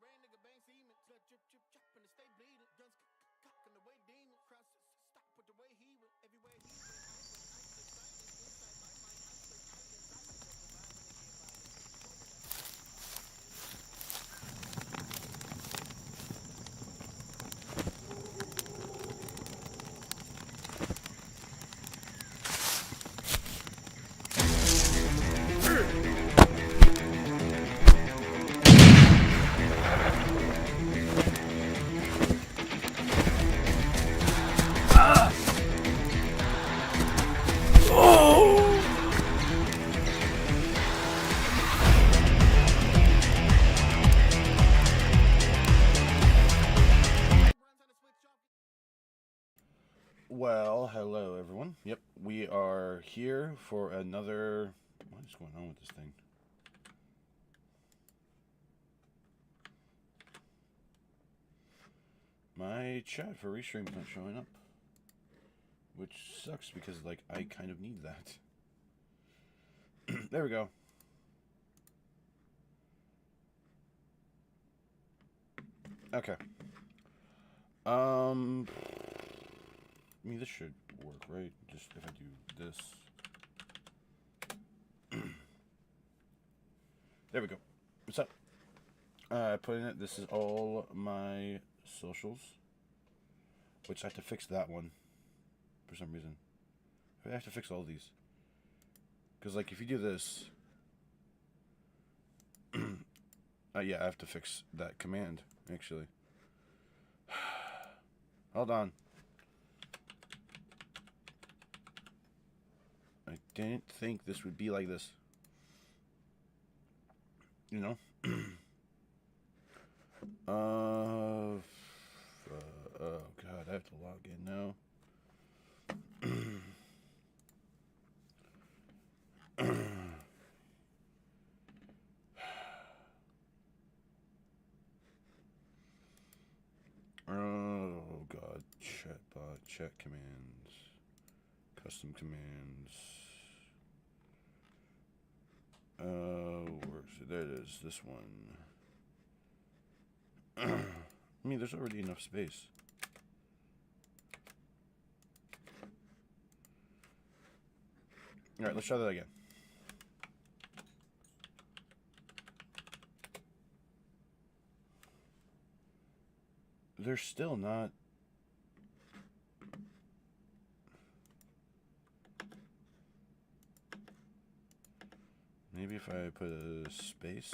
brain, nigga, bang semen. Drip, drip, drip, drop, and it stay bleeding. Guns cocking the way demon. Cross, stop with the way he went. Everywhere he went, I went. I stay silent. Inside my mind, I stay island. Silent, never violent, it get violent. Rolling that Well, hello everyone. Yep, we are here for another... What is going on with this thing? My chat for restream's not showing up. Which sucks because, like, I kind of need that. There we go. Okay. I mean, this should work, right? Just if I do this. There we go. What's up? I put in it. This is all my socials. Which I have to fix that one. For some reason. I have to fix all these. Because, like, if you do this... yeah, I have to fix that command, actually. Hold on. I didn't think this would be like this. You know? Oh god, I have to log in now. Oh god, chatbot, chat commands, custom commands. Where's it? There it is, this one. I mean, there's already enough space. Alright, let's try that again. They're still not... Maybe if I put a space...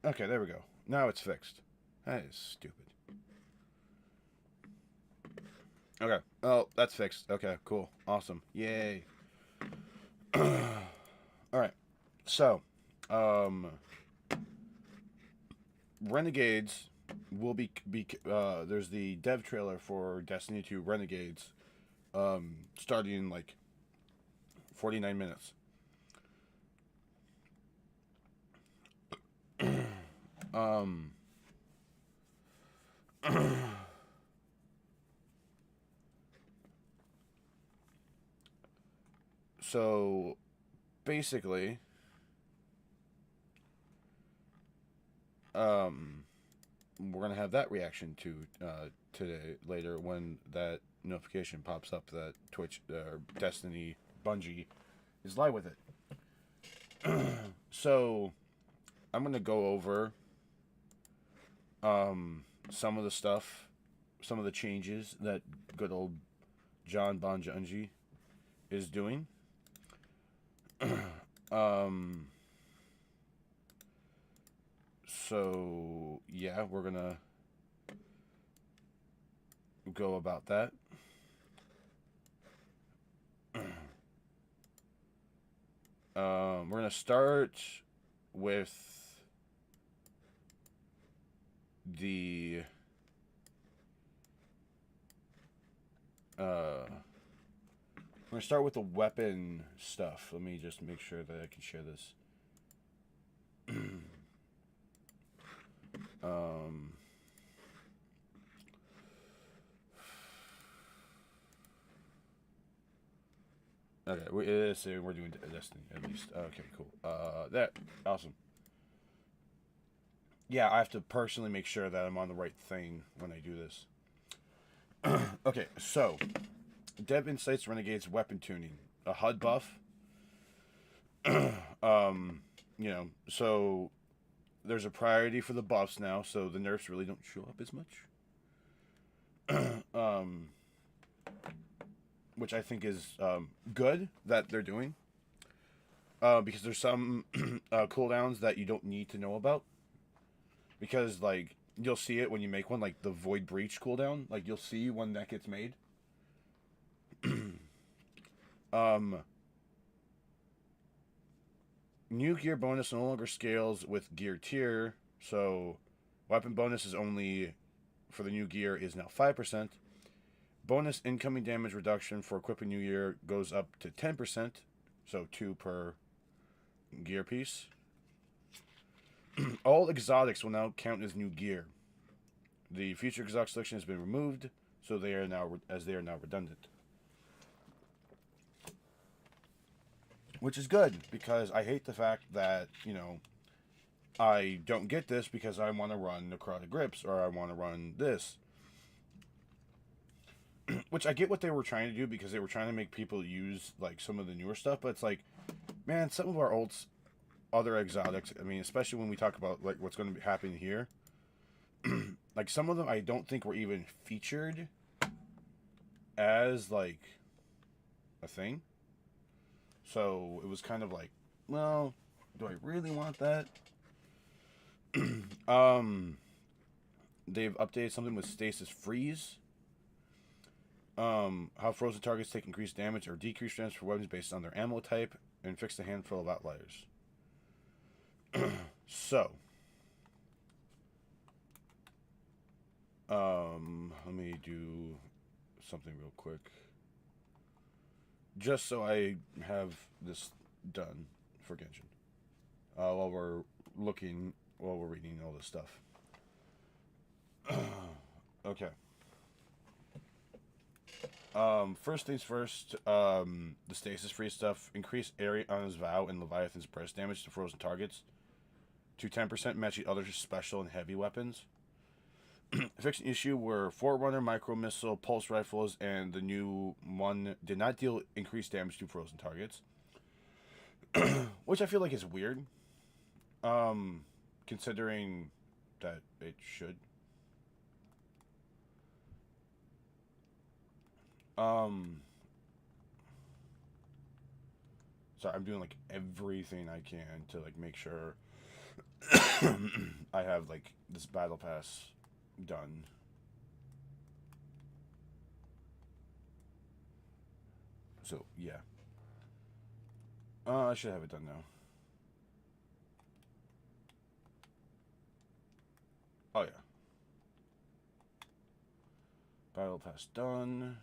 Okay, there we go. Now it's fixed. That is stupid. Okay. Oh, that's fixed. Okay, cool. Awesome. Yay. Alright. So, Renegades will be there's the dev trailer for Destiny 2 Renegades, starting in, like, 49 minutes. So, basically, we're gonna have that reaction to today later when that notification pops up that Twitch Destiny Bungie is live with it. So, I'm gonna go over some of the stuff, some of the changes that good old John Bungie is doing. So yeah, we're gonna go about that. We're gonna start with the we're gonna start with the weapon stuff. Let me just make sure that I can share this. Okay, we're doing Destiny at least. Okay, cool. That awesome. Yeah, I have to personally make sure that I'm on the right thing when I do this. Okay, so Dev Insights Renegades weapon tuning, a HUD buff. You know, so there's a priority for the buffs now, so the nerfs really don't show up as much. Which I think is good that they're doing. Because there's some cooldowns that you don't need to know about. Because, like, you'll see it when you make one, like the Void Breach cooldown. Like, you'll see when that gets made. New gear bonus no longer scales with gear tier. So, weapon bonus is only, for the new gear, is now 5%. Bonus incoming damage reduction for equipping new gear goes up to 10%. So, 2 per gear piece. All exotics will now count as new gear. The future exotic selection has been removed, so they are now redundant. Which is good, because I hate the fact that, you know, I don't get this because I want to run necrotic grips, or I want to run this. Which I get what they were trying to do, because they were trying to make people use, like, some of the newer stuff, but it's like, man, some of our other exotics, I mean, especially when we talk about, like, what's going to be happening here, like, some of them I don't think were even featured as, like, a thing. So it was kind of like, well, do I really want that? They've updated something with stasis freeze. How frozen targets take increased damage or decreased damage for weapons based on their ammo type, and fixed a handful of outliers. So, let me do something real quick, just so I have this done for Genshin. While we're reading all this stuff. Okay. First things first, the stasis free stuff. Increase Ariana's Vow and Leviathan's breast damage to frozen targets to 10%, matching other special and heavy weapons. Fixed an issue where Forerunner, Micro Missile, Pulse Rifles, and the new one did not deal increased damage to frozen targets. Which I feel like is weird. Considering that it should. Sorry, I'm doing, like, everything I can to, like, make sure I have, like, this battle pass done. So, yeah. I should have it done now. Oh, yeah. Battle pass done.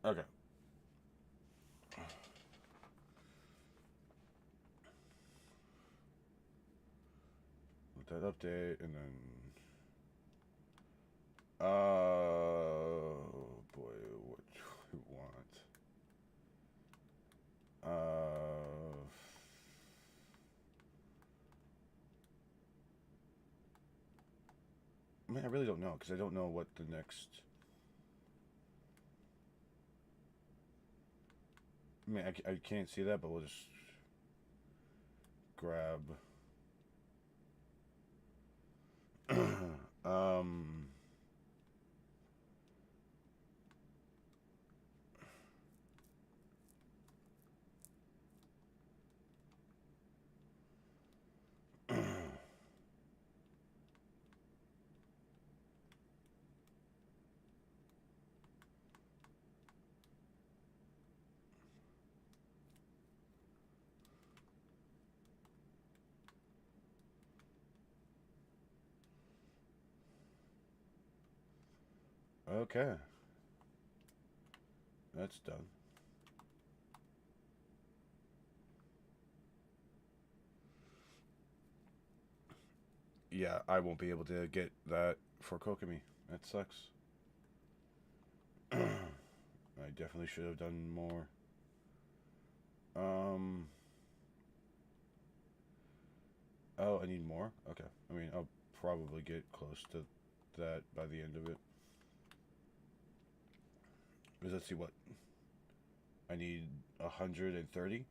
Okay. Let that update, and then... boy, what do we want? I mean, I really don't know, because I don't know what the next... I mean, I can't see that, but we'll just grab... Okay. That's done. Yeah, I won't be able to get that for Kokomi. That sucks. I definitely should have done more. Oh, I need more? Okay. I mean, I'll probably get close to that by the end of it. Because let's see what. I need 130.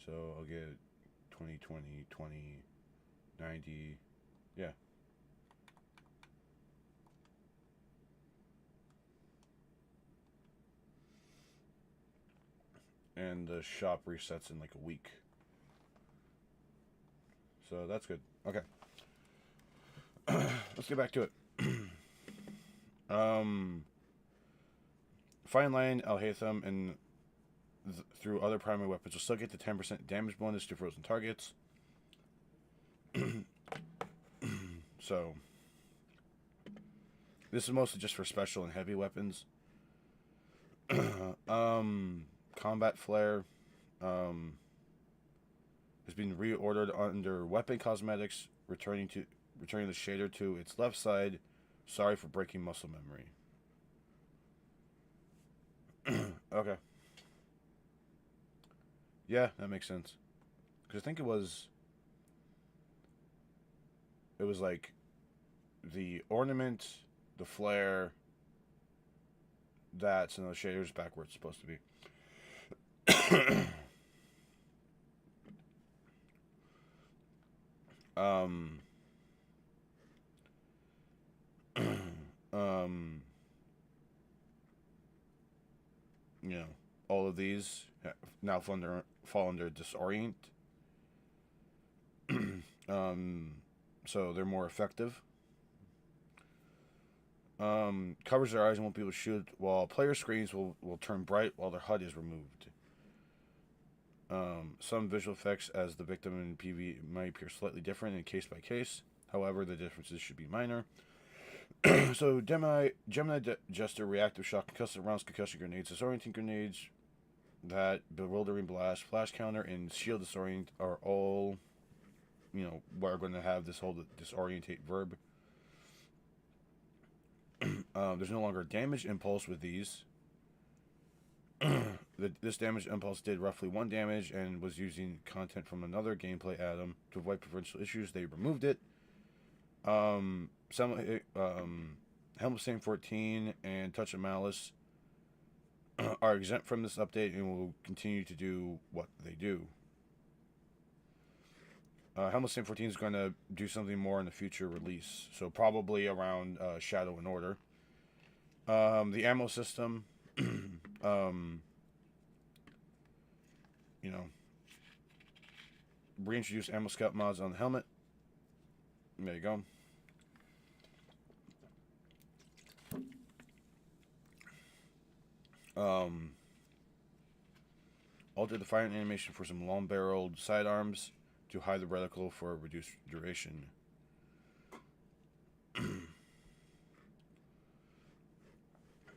So I'll get 20, 20, 20, 90. Yeah. And the shop resets in like a week. So that's good. Okay. Let's get back to it. Fine Line, Al Haytham, and through other primary weapons will still get the 10% damage bonus to frozen targets. So, this is mostly just for special and heavy weapons. Combat Flare has been reordered under weapon cosmetics, returning the shader to its left side. Sorry for breaking muscle memory. Okay. Yeah, that makes sense. Because I think it was like the ornament, the flare, that's and those shaders back where it's supposed to be. um, you know, all of these now fall under disorient. So they're more effective. Covers their eyes and won't be able to shoot, while player screens will turn bright while their HUD is removed. Some visual effects as the victim in PV might appear slightly different in case by case. However, the differences should be minor. So Gemini Jester, reactive shock, concussive rounds, concussion grenades, disorienting grenades, that bewildering blast, flash counter, and shield disorient are all, we're going to have this whole disorientate verb. There's no longer a damage impulse with these. This damage impulse did roughly 1 damage and was using content from another gameplay add-on. To avoid provincial issues, they removed it. Helmet Stain 14 and Touch of Malice are exempt from this update and will continue to do what they do. Helmet Stain 14 is going to do something more in the future release, so probably around Shadow and Order. The ammo system, reintroduce ammo scout mods on the helmet. There you go. Altered the firing animation for some long-barreled sidearms to hide the reticle for a reduced duration.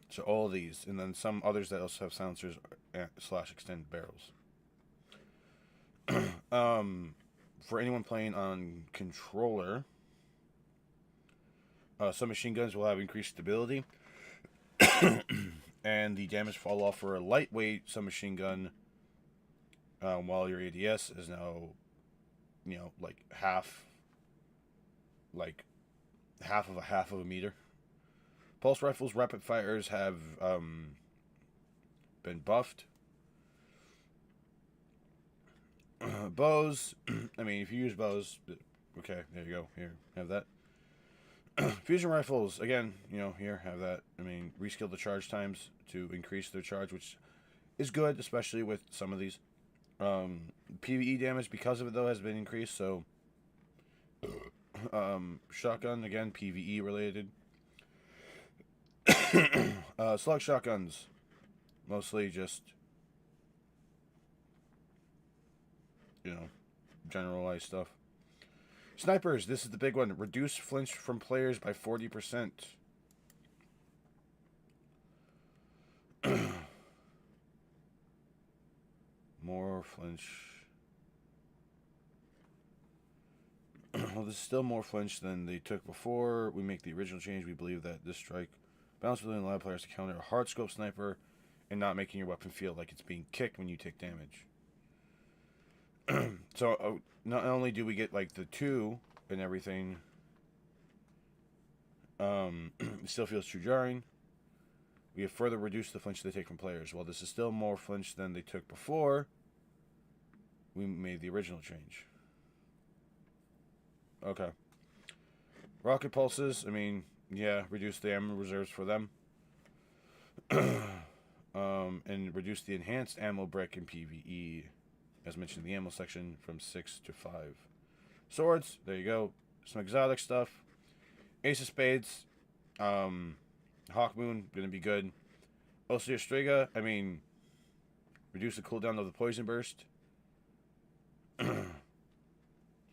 So all of these, and then some others that also have silencers / extended barrels. For anyone playing on controller, some machine guns will have increased stability, and the damage fall off for a lightweight submachine gun, while your ADS is now, like half of a meter. Pulse rifles, rapid fires have been buffed. Bows, I mean, if you use bows, okay, there you go. Here, have that. Fusion rifles, again, here, have that. I mean, reskill the charge times to increase their charge, which is good, especially with some of these. PvE damage, because of it, though, has been increased, so... shotgun, again, PvE related. Slug shotguns, mostly just, generalized stuff. Snipers, this is the big one. Reduce flinch from players by 40%. flinch. Well, this is still more flinch than they took before. We make the original change. We believe that this strike balances within allow players to counter a hard scope sniper and not making your weapon feel like it's being kicked when you take damage. So not only do we get like the 2 and everything, it still feels too jarring. We have further reduced the flinch they take from players. While this is still more flinch than they took before, we made the original change. Okay. Rocket pulses, I mean, yeah, reduce the ammo reserves for them. And reduce the enhanced ammo brick in PvE, as mentioned in the ammo section, from 6 to 5. Swords, there you go. Some exotic stuff. Ace of Spades, Hawk Moon, gonna be good. Osir Striga, I mean, reduce the cooldown of the Poison Burst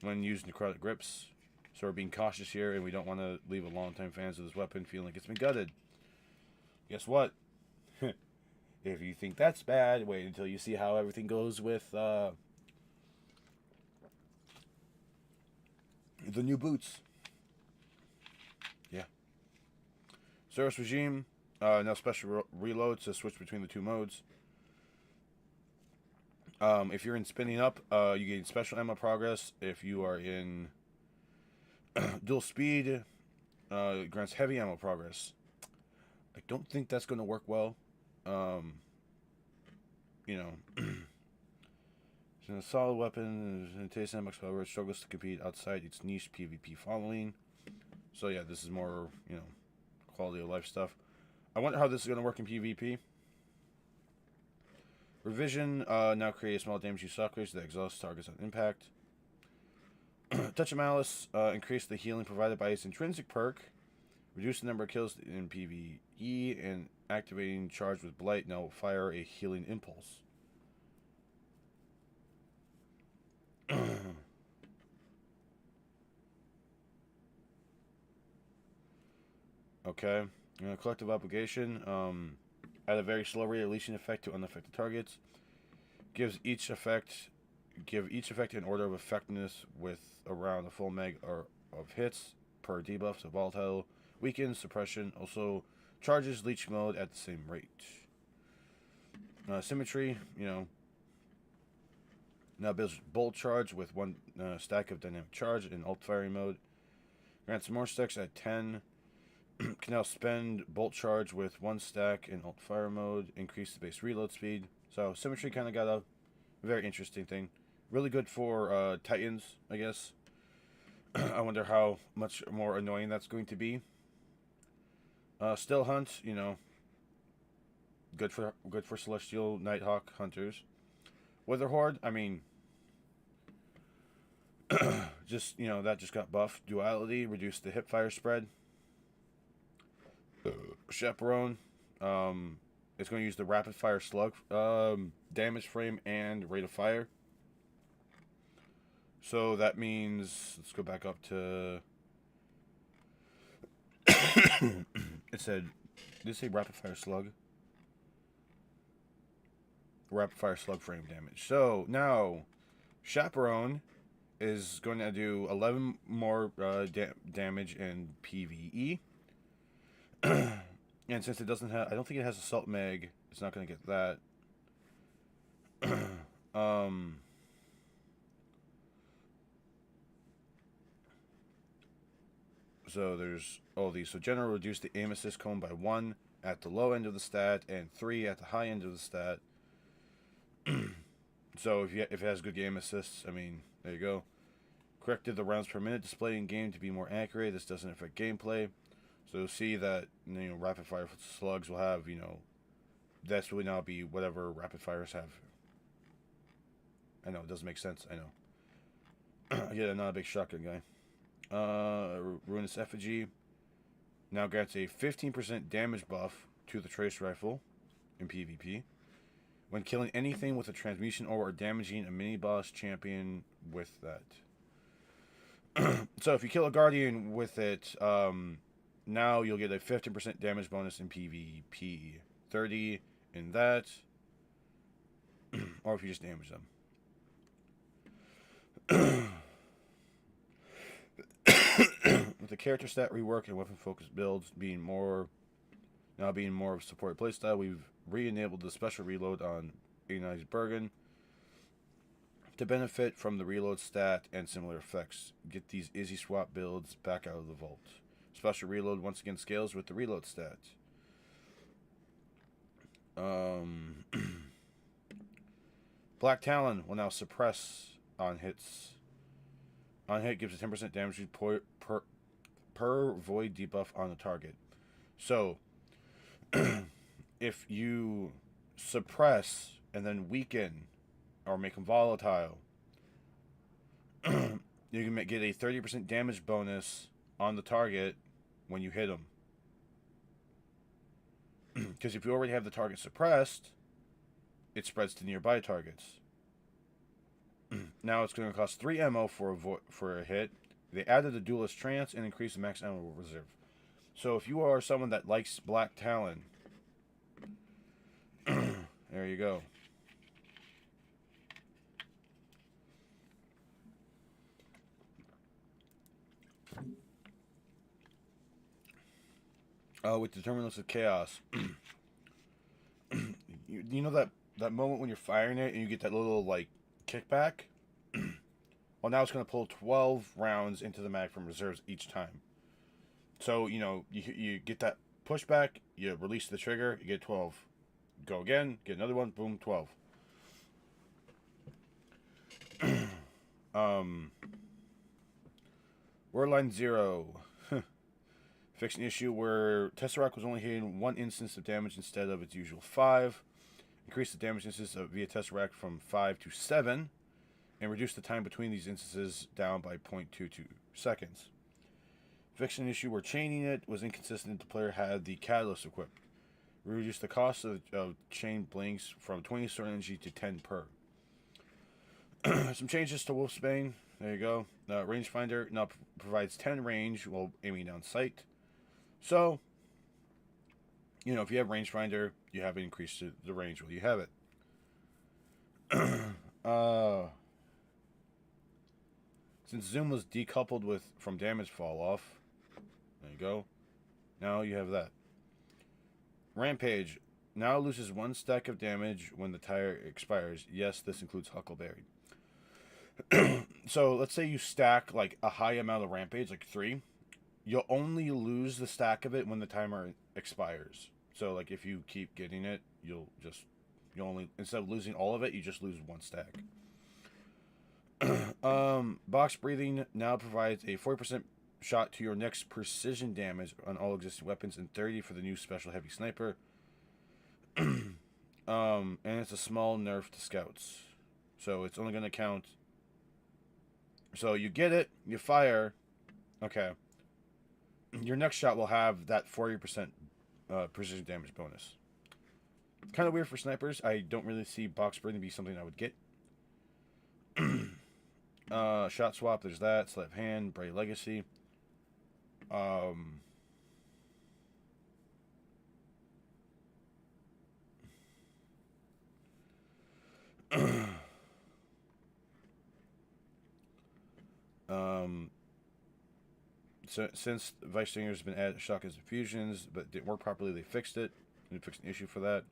when used necrotic grips. So we're being cautious here, and we don't want to leave a long-time fans of this weapon feeling like it's been gutted. Guess what? If you think that's bad, wait until you see how everything goes with the new boots. Yeah. Service regime, now special reload to switch between the 2 modes. If you're in spinning up, you gain special ammo progress. If you are in dual speed, it grants heavy ammo progress. I don't think that's going to work well. You know, it's a solid weapon. It tastes MX, however, it struggles to compete outside its niche PvP following. So yeah, this is more, you know, quality of life stuff. I wonder how this is going to work in PvP. Revision, now create a small damage use suckers that exhaust targets on impact. Touch of Malice, increase the healing provided by its intrinsic perk. Reduce the number of kills in PvE, and activating charge with Blight now will fire a healing impulse. Okay. Collective Obligation, add a very slow rate of leashing effect to unaffected targets. Give each effect an order of effectiveness with around a full meg of hits per debuff. So volatile, weaken, suppression. Also charges leech mode at the same rate. Symmetry, you know. Now builds bolt charge with 1 stack of dynamic charge in alt firing mode. Grants more stacks at 10. Can now spend bolt charge with 1 stack in alt fire mode. Increase the base reload speed. So symmetry kind of got a very interesting thing. Really good for Titans, I guess. I wonder how much more annoying that's going to be. Still Hunt, you know, good for Celestial Nighthawk hunters. Wither Horde, I mean, just, you know, that just got buffed. Duality, reduced the hip fire spread. Chaperone, it's going to use the rapid fire slug damage frame and rate of fire. So that means, let's go back up to, it said, did it say rapid fire slug? Rapid fire slug frame damage. So now, Chaperone is going to do 11 more damage in PvE. And since it doesn't have, I don't think it has Assault Mag, it's not going to get that. So there's all these. So General reduced the aim assist cone by 1 at the low end of the stat and 3 at the high end of the stat. So if it has good game assists, I mean, there you go. Corrected the rounds per minute displayed in game to be more accurate. This doesn't affect gameplay. So you'll see that, you know, rapid fire slugs will have, you know, this will now be whatever rapid fires have. I know, it doesn't make sense, I know. Yeah, I'm not a big shotgun guy. Ruinous Effigy now grants a 15% damage buff to the Trace Rifle in PvP when killing anything with a transmutation or damaging a mini-boss champion with that. So if you kill a Guardian with it, now you'll get a 15% damage bonus in PvP. 30 in that. Or if you just damage them. character stat rework and weapon focused builds being more of a supported playstyle, we've re-enabled the special reload on Ignite's Bergen to benefit from the reload stat and similar effects. Get these Izzy swap builds back out of the vault. Special reload once again scales with the reload stat. Black Talon will now suppress on hits. On hit gives a 10% damage per void debuff on the target. So, if you suppress and then weaken or make them volatile, you can get a 30% damage bonus on the target when you hit them. Because if you already have the target suppressed, it spreads to nearby targets. Now it's going to cost 3 ammo for a hit. They added the Duelist Trance and increased the max ammo reserve. So if you are someone that likes Black Talon, there you go. With Determinants of Chaos. you know that moment when you're firing it and you get that little, like, kickback? Well, now it's going to pull 12 rounds into the mag from reserves each time. So, you get that pushback, you release the trigger, you get 12. Go again, get another one, boom, 12. Wordline 0. Fixed an issue where Tesseract was only hitting 1 instance of damage instead of its usual 5. Increase the damage instance via Tesseract from 5 to 7. And reduce the time between these instances down by 0.22 seconds. Fixed an issue where chaining it was inconsistent. The player had the catalyst equipped. Reduced the cost of chain blinks from 20 sword energy to 10 per. Some changes to Wolfsbane. There you go. Rangefinder now provides 10 range while aiming down sight. So, if you have Rangefinder, you have increased the range while you have it. Since Zoom was decoupled from damage fall off, there you go. Now you have that. Rampage now loses 1 stack of damage when the tire expires. Yes, this includes Huckleberry. So let's say you stack like a high amount of Rampage, like 3. You'll only lose the stack of it when the timer expires. So like if you keep getting it, you'll only, instead of losing all of it, you just lose 1 stack. Box breathing now provides a 40% shot to your next precision damage on all existing weapons and 30 for the new special heavy sniper. And it's a small nerf to scouts. So it's only going to count. So you get it, you fire. Okay. Your next shot will have that 40% precision damage bonus. Kind of weird for snipers. I don't really see box breathing be something I would get. Shot swap, there's that. Sleight of hand, Bray Legacy. So since Vice Stinger has been added shotguns and fusions, but didn't work properly, they fixed it. They fixed an issue for that.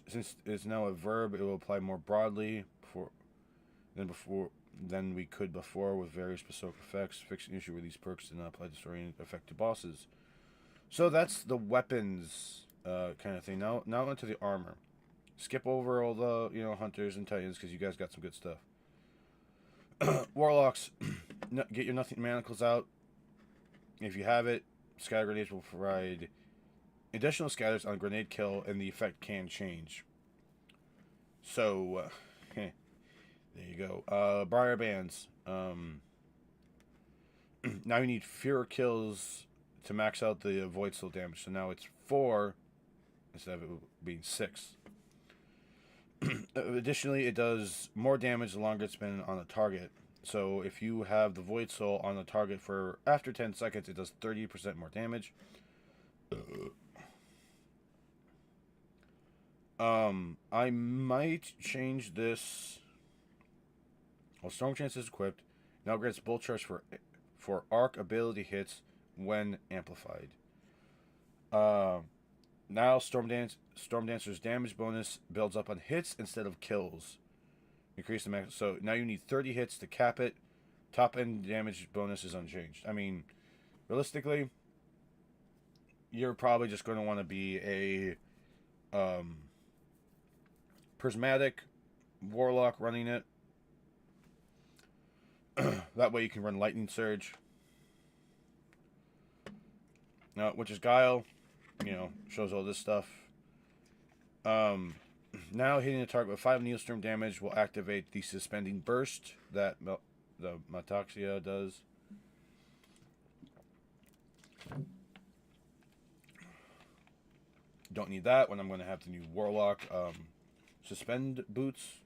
Since it's now a verb, it will apply more broadly than we could before with various bespoke effects. Fixed an issue where these perks did not apply disoriented effect to bosses. So that's the weapons kind of thing. Now onto the armor. Skip over all the hunters and titans because you guys got some good stuff. Warlocks, get your nothing manacles out. If you have it, scatter grenades will provide additional scatters on grenade kill, and the effect can change. So, there you go. Briar bands. Now you need fewer kills to max out the void soul damage. So now it's 4 instead of it being 6. Additionally, it does more damage the longer it's been on the target. So if you have the Void Soul on the target for after 10 seconds, it does 30% more damage. I might change this. Well, Storm Chance is equipped. Now grants bull charge for arc ability hits when amplified. Now Storm Dancer's damage bonus builds up on hits instead of kills. Increase the max. So now you need 30 hits to cap it. Top end damage bonus is unchanged. I mean, realistically, you're probably just going to want to be a prismatic warlock running it. That way you can run lightning surge. Which is Guile. Shows all this stuff. Now hitting the target with 5 Neostorm damage will activate the suspending burst that the Mataxia does. Don't need that when I'm going to have the new Warlock suspend boots.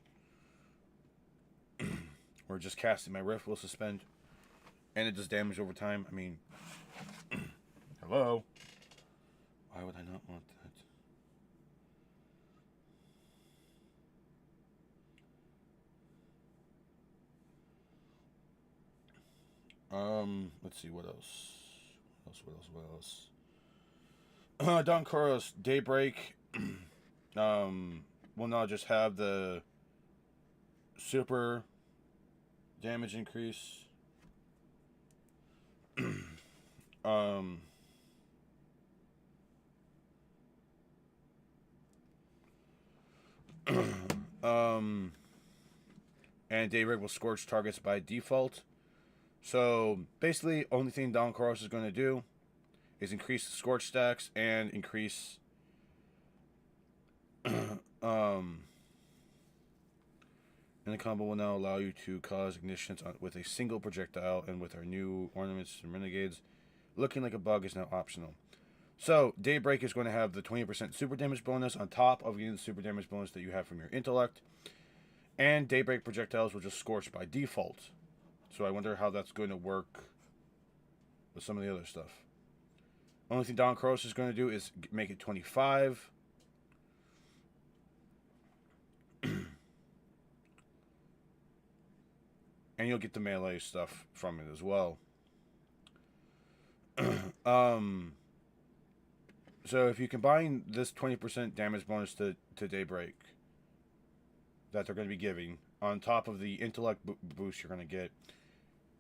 Or just casting my Rift will suspend. And it does damage over time. I mean, hello? Why would I not want that? Let's see, what else? What else? Don Koros, Daybreak. Will now just have the super damage increase. And Daybreak will scorch targets by default. So basically, only thing Don Koros is going to do is increase the scorch stacks and increase and the combo will now allow you to cause ignitions with a single projectile, and with our new ornaments and renegades, looking like a bug is now optional. So Daybreak is going to have the 20% super damage bonus on top of getting the super damage bonus that you have from your intellect, and Daybreak projectiles will just scorch by default. So I wonder how that's going to work with some of the other stuff. Only thing Don Koros is going to do is make it 25. And you'll get the melee stuff from it as well. So if you combine this 20% damage bonus to Daybreak that they're going to be giving, on top of the intellect boost you're going to get,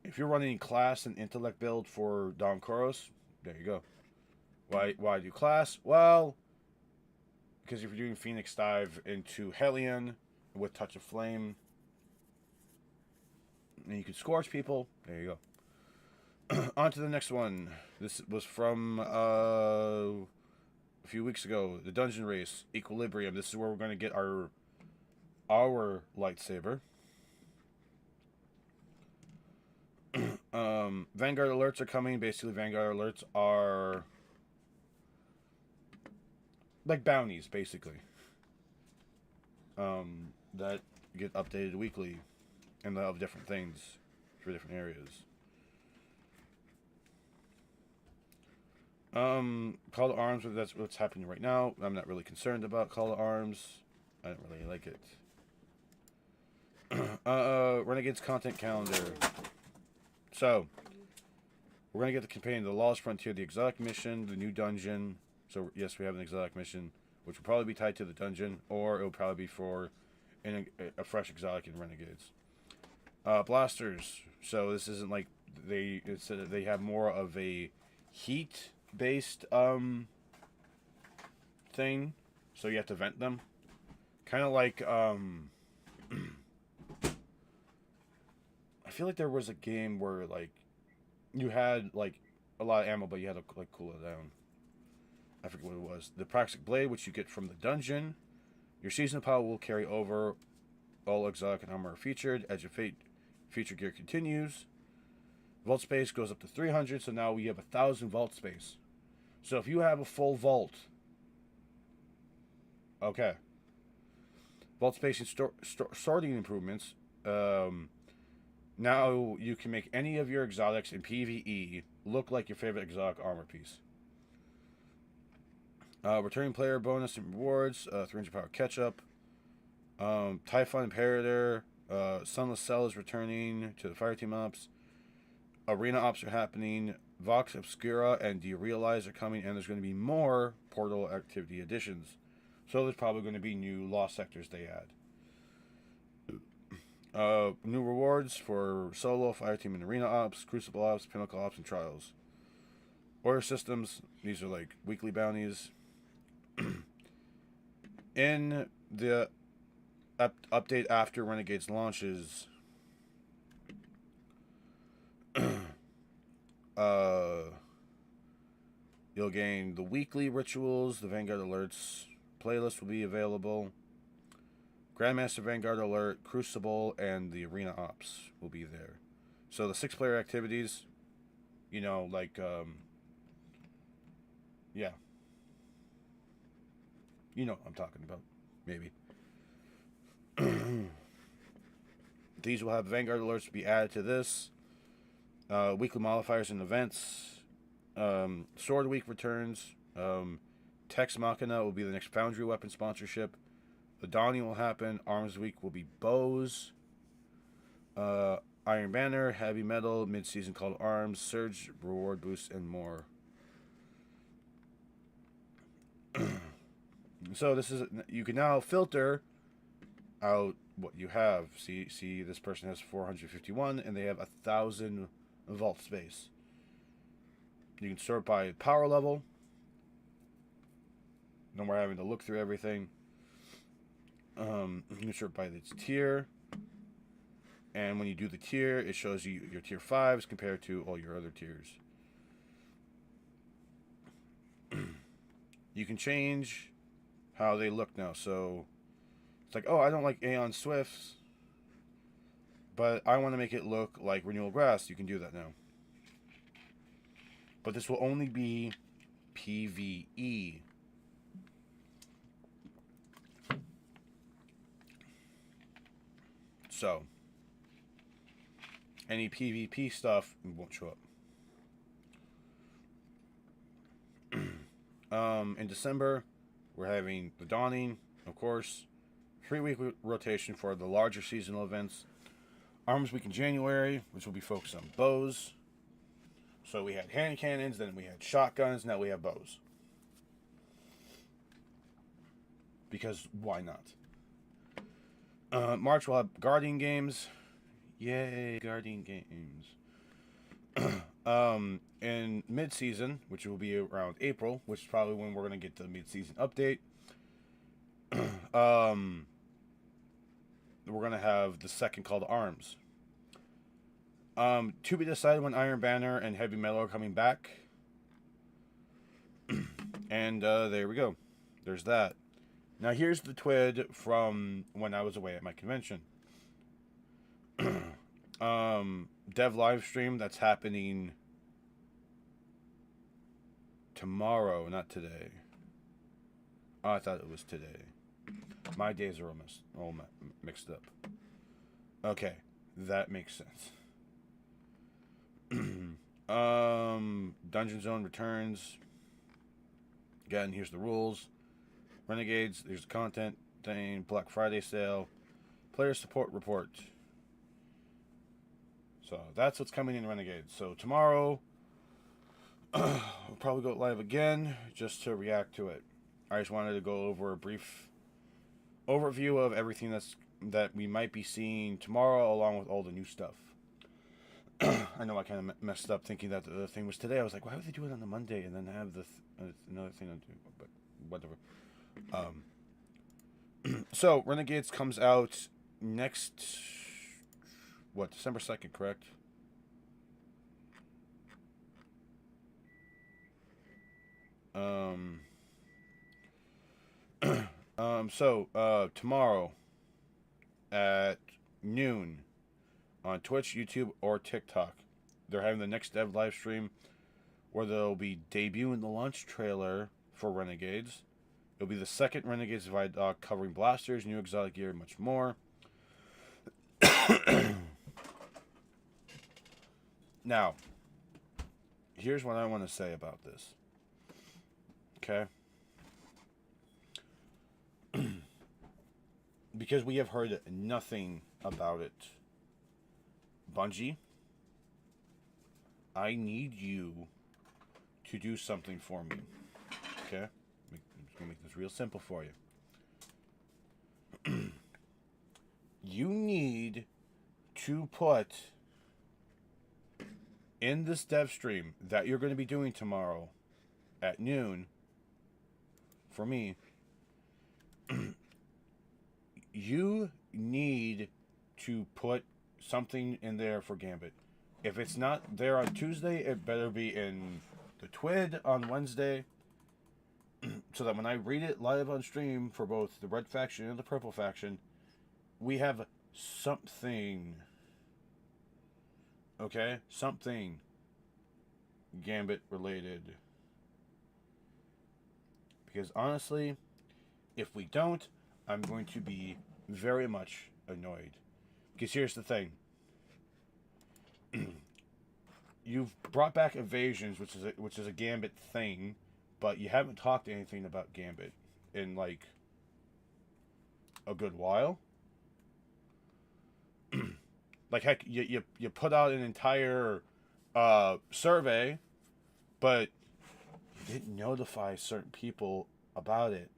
if you're running class and intellect build for Don Koros, there you go. Why do class? Well, because if you're doing Phoenix Dive into Hellion with Touch of Flame, and you can scorch people, there you go. On to the next one. This was from a few weeks ago. The Dungeon Race, Equilibrium. This is where we're going to get our lightsaber. Vanguard alerts are coming. Basically, Vanguard alerts are like bounties, basically. That get updated weekly, and they'll have different things for different areas. Call to Arms, that's what's happening right now. I'm not really concerned about Call to Arms. I don't really like it. Renegades content calendar. So, we're going to get the companion, the Lawless Frontier, the exotic mission, the new dungeon. So, yes, we have an exotic mission, which will probably be tied to the dungeon, or it will probably be for a fresh exotic in Renegades. Blasters. So, this isn't like they have more of a heat-based thing. So, you have to vent them. Kind of like, I feel like there was a game where, like, you had, like, a lot of ammo, but you had to, like, cool it down. I forget what it was. The Praxic Blade, which you get from the dungeon. Your season power will carry over. All exotic and armor are featured. Edge of Fate feature gear continues. Vault space goes up to 300, so now we have 1,000 vault space. So if you have a full vault, okay. Vault space and sorting improvements. Now you can make any of your exotics in PvE look like your favorite exotic armor piece. Returning player bonus and rewards. 300 power catch up. Typhon Imperator. Sunless Cell is returning to the Fireteam ops. Arena ops are happening. Vox Obscura and Derealize are coming, and there's going to be more Portal activity additions. So there's probably going to be new Lost Sectors they add. New rewards for Solo, Fireteam, and Arena ops, Crucible ops, Pinnacle ops, and Trials. Order systems, these are like weekly bounties. In the update after Renegades launches, you'll gain the weekly rituals, the Vanguard alerts playlist will be available. Grandmaster Vanguard alert, Crucible, and the Arena ops will be there. So the 6-player activities, you know, like yeah. You know what I'm talking about, maybe. These will have Vanguard alerts to be added to this. Weekly modifiers and events. Sword Week returns. Tex Machina will be the next Foundry weapon sponsorship. The Dawning will happen. Arms Week will be bows. Iron Banner, Heavy Metal, mid-season Call to Arms, Surge, reward boosts, and more. So this is, you can now filter out what you have. See, this person has 451, and they have 1,000 vault space. You can sort by power level. No more having to look through everything. You can sort by its tier. And when you do the tier, it shows you your tier 5s compared to all your other tiers. You can change how they look now. So it's like, oh, I don't like Aeon Swifts, but I want to make it look like Renewal Grass. You can do that now. But this will only be PvE. So any PvP stuff won't show up. In December, we're having the Dawning, of course. 3-week rotation for the larger seasonal events. Arms Week in January, which will be focused on bows. So we had hand cannons, then we had shotguns, now we have bows. Because why not? March we'll have Guardian games. Yay, Guardian games. In mid-season, which will be around April, which is probably when we're going to get the mid-season update. We're going to have the second Call to Arms. To be decided when Iron Banner and Heavy Metal are coming back. And there we go. There's that. Now here's the TWID from when I was away at my convention. Dev live stream that's happening tomorrow, not today. Oh, I thought it was today. My days are all mixed up. Okay, that makes sense. Dungeon Zone returns. Again, here's the rules. Renegades, there's the content thing. Black Friday sale. Player support report. So that's what's coming in Renegades. So tomorrow, we'll probably go live again just to react to it. I just wanted to go over a brief overview of everything that we might be seeing tomorrow, along with all the new stuff. I know I kind of messed up thinking that the thing was today. I was like, why would they do it on a Monday and then have another thing to do? But whatever. So Renegades comes out next, December 2nd, correct? So tomorrow at noon on Twitch, YouTube, or TikTok, they're having the next dev live stream where they'll be debuting the launch trailer for Renegades. It'll be the second Renegades Divide Dog covering blasters, new exotic gear, and much more. Now, here's what I want to say about this. Okay? because we have heard nothing about it, Bungie, I need you to do something for me. Okay? I'm just going to make this real simple for you. You need to put in this dev stream that you're going to be doing tomorrow at noon for me. You need to put something in there for Gambit. If it's not there on Tuesday, it better be in the Twid on Wednesday, so that when I read it live on stream for both the Red Faction and the Purple Faction, we have something. Okay? Something Gambit related. Because honestly, if we don't, I'm going to be very much annoyed. Because here's the thing. You've brought back Evasions, which is a Gambit thing, but you haven't talked anything about Gambit in like a good while. Like heck, you put out an entire survey, but you didn't notify certain people about it.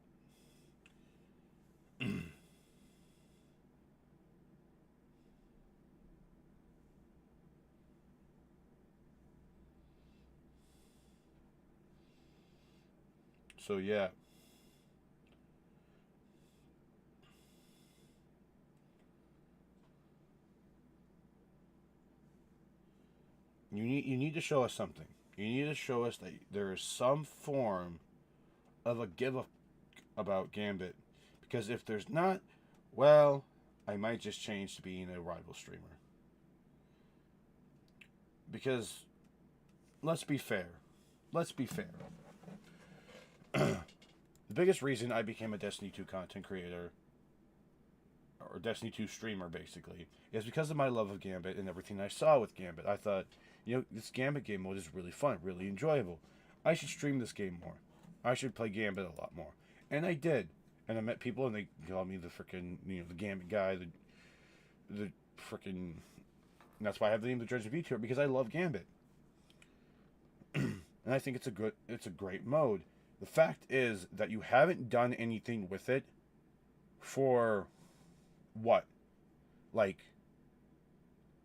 So yeah. You need to show us something. You need to show us that there is some form of a give up about Gambit. Because if there's not, well, I might just change to being a rival streamer. Because let's be fair. Let's be fair. The biggest reason I became a Destiny 2 content creator, or Destiny 2 streamer basically, is because of my love of Gambit and everything I saw with Gambit. I thought, this Gambit game mode is really fun, really enjoyable. I should stream this game more. I should play Gambit a lot more. And I did. And I met people and they called me the freaking, the Gambit guy, the freaking... That's why I have the name of the Judge of VTuber, because I love Gambit. And I think it's a great mode. The fact is that you haven't done anything with it for what? Like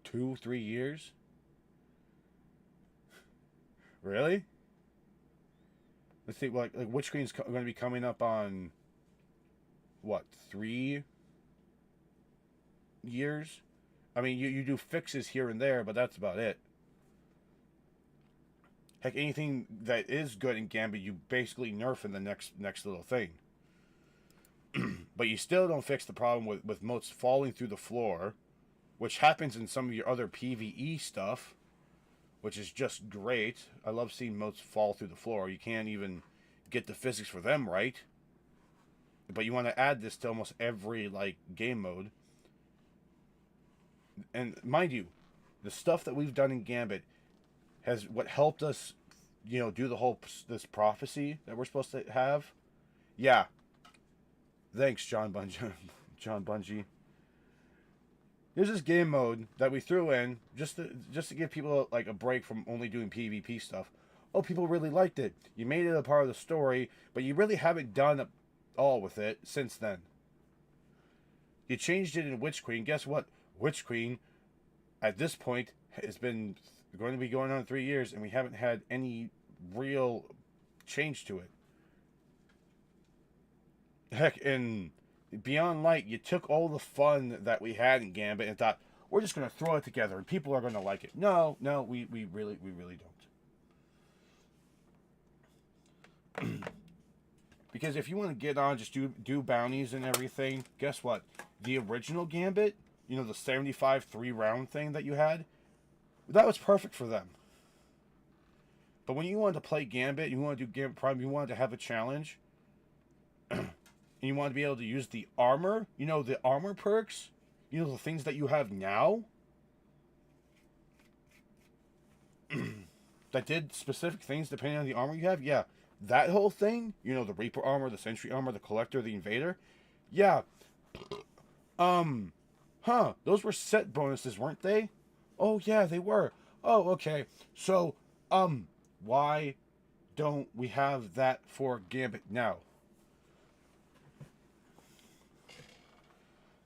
2-3 years? Really? Let's see, like Witch Queen's going to be coming up on what, 3 years? I mean, you do fixes here and there, but that's about it. Heck, anything that is good in Gambit, you basically nerf in the next little thing. But you still don't fix the problem with motes falling through the floor, which happens in some of your other PvE stuff, which is just great. I love seeing motes fall through the floor. You can't even get the physics for them right. But you want to add this to almost every, game mode. And mind you, the stuff that we've done in Gambit has what helped us, do this prophecy that we're supposed to have. Yeah. Thanks, John Bungie. There's this game mode that we threw in just to give people a break from only doing PvP stuff. Oh, people really liked it. You made it a part of the story, but you really haven't done all with it since then. You changed it in Witch Queen. Guess what? Witch Queen, at this point, has been going to be going on 3 years, and we haven't had any real change to it. Heck, in Beyond Light, you took all the fun that we had in Gambit and thought, we're just going to throw it together and people are going to like it. No, we really don't. Because if you want to get on, just do bounties and everything, guess what? The original Gambit, the 75 3-round thing that you had, that was perfect for them. But when you wanted to play Gambit, you want to do Gambit Prime, you wanted to have a challenge, and you want to be able to use the armor, the armor perks, the things that you have now, that did specific things depending on the armor you have, yeah, that whole thing, the Reaper armor, the Sentry armor, the Collector, the Invader, yeah, Those were set bonuses, weren't they? Oh, yeah, they were. Oh, okay. So, why don't we have that for Gambit now?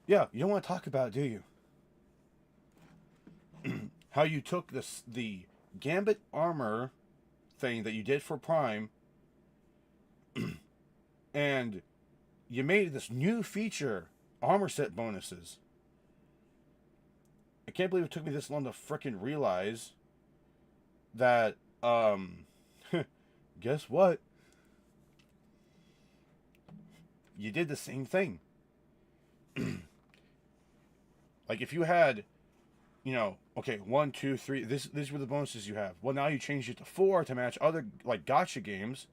Yeah, you don't want to talk about it, do you? How you took the Gambit armor thing that you did for Prime and you made this new feature, armor set bonuses. I can't believe it took me this long to frickin' realize that, guess what? You did the same thing. Like, if you had, okay, 1, 2, 3, these were the bonuses you have. Well, now you changed it to 4 to match other, like, gacha games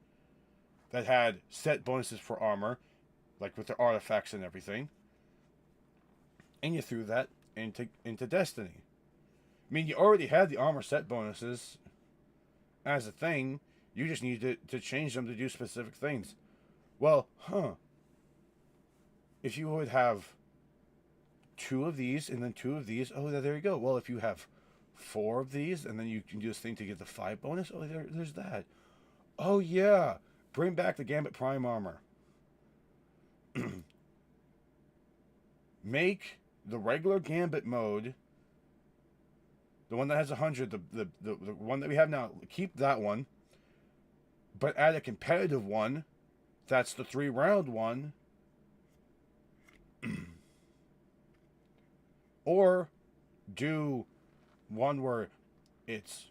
that had set bonuses for armor, like with the artifacts and everything. And you threw that into Destiny. I mean, you already had the armor set bonuses as a thing. You just needed to change them to do specific things. Well, if you would have 2 of these and then 2 of these, oh, there you go. Well, if you have 4 of these and then you can do this thing to get the 5 bonus, oh, there's that. Oh, yeah. Bring back the Gambit Prime armor. Make the regular Gambit mode, the one that has 100, the one that we have now, keep that one, but add a competitive one. That's the 3-round one. Or do one where it's,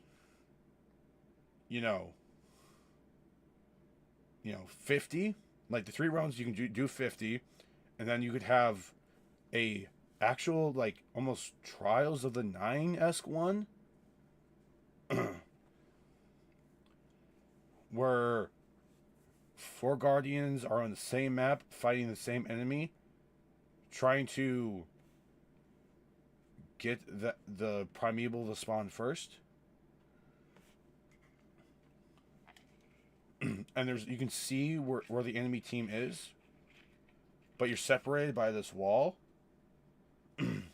50. Like the 3 rounds, you can do 50, and then you could have a actual, like, almost Trials of the Nine-esque one, where 4 Guardians are on the same map fighting the same enemy, trying to get the Primeval to spawn first. And you can see where the enemy team is, but you're separated by this wall. And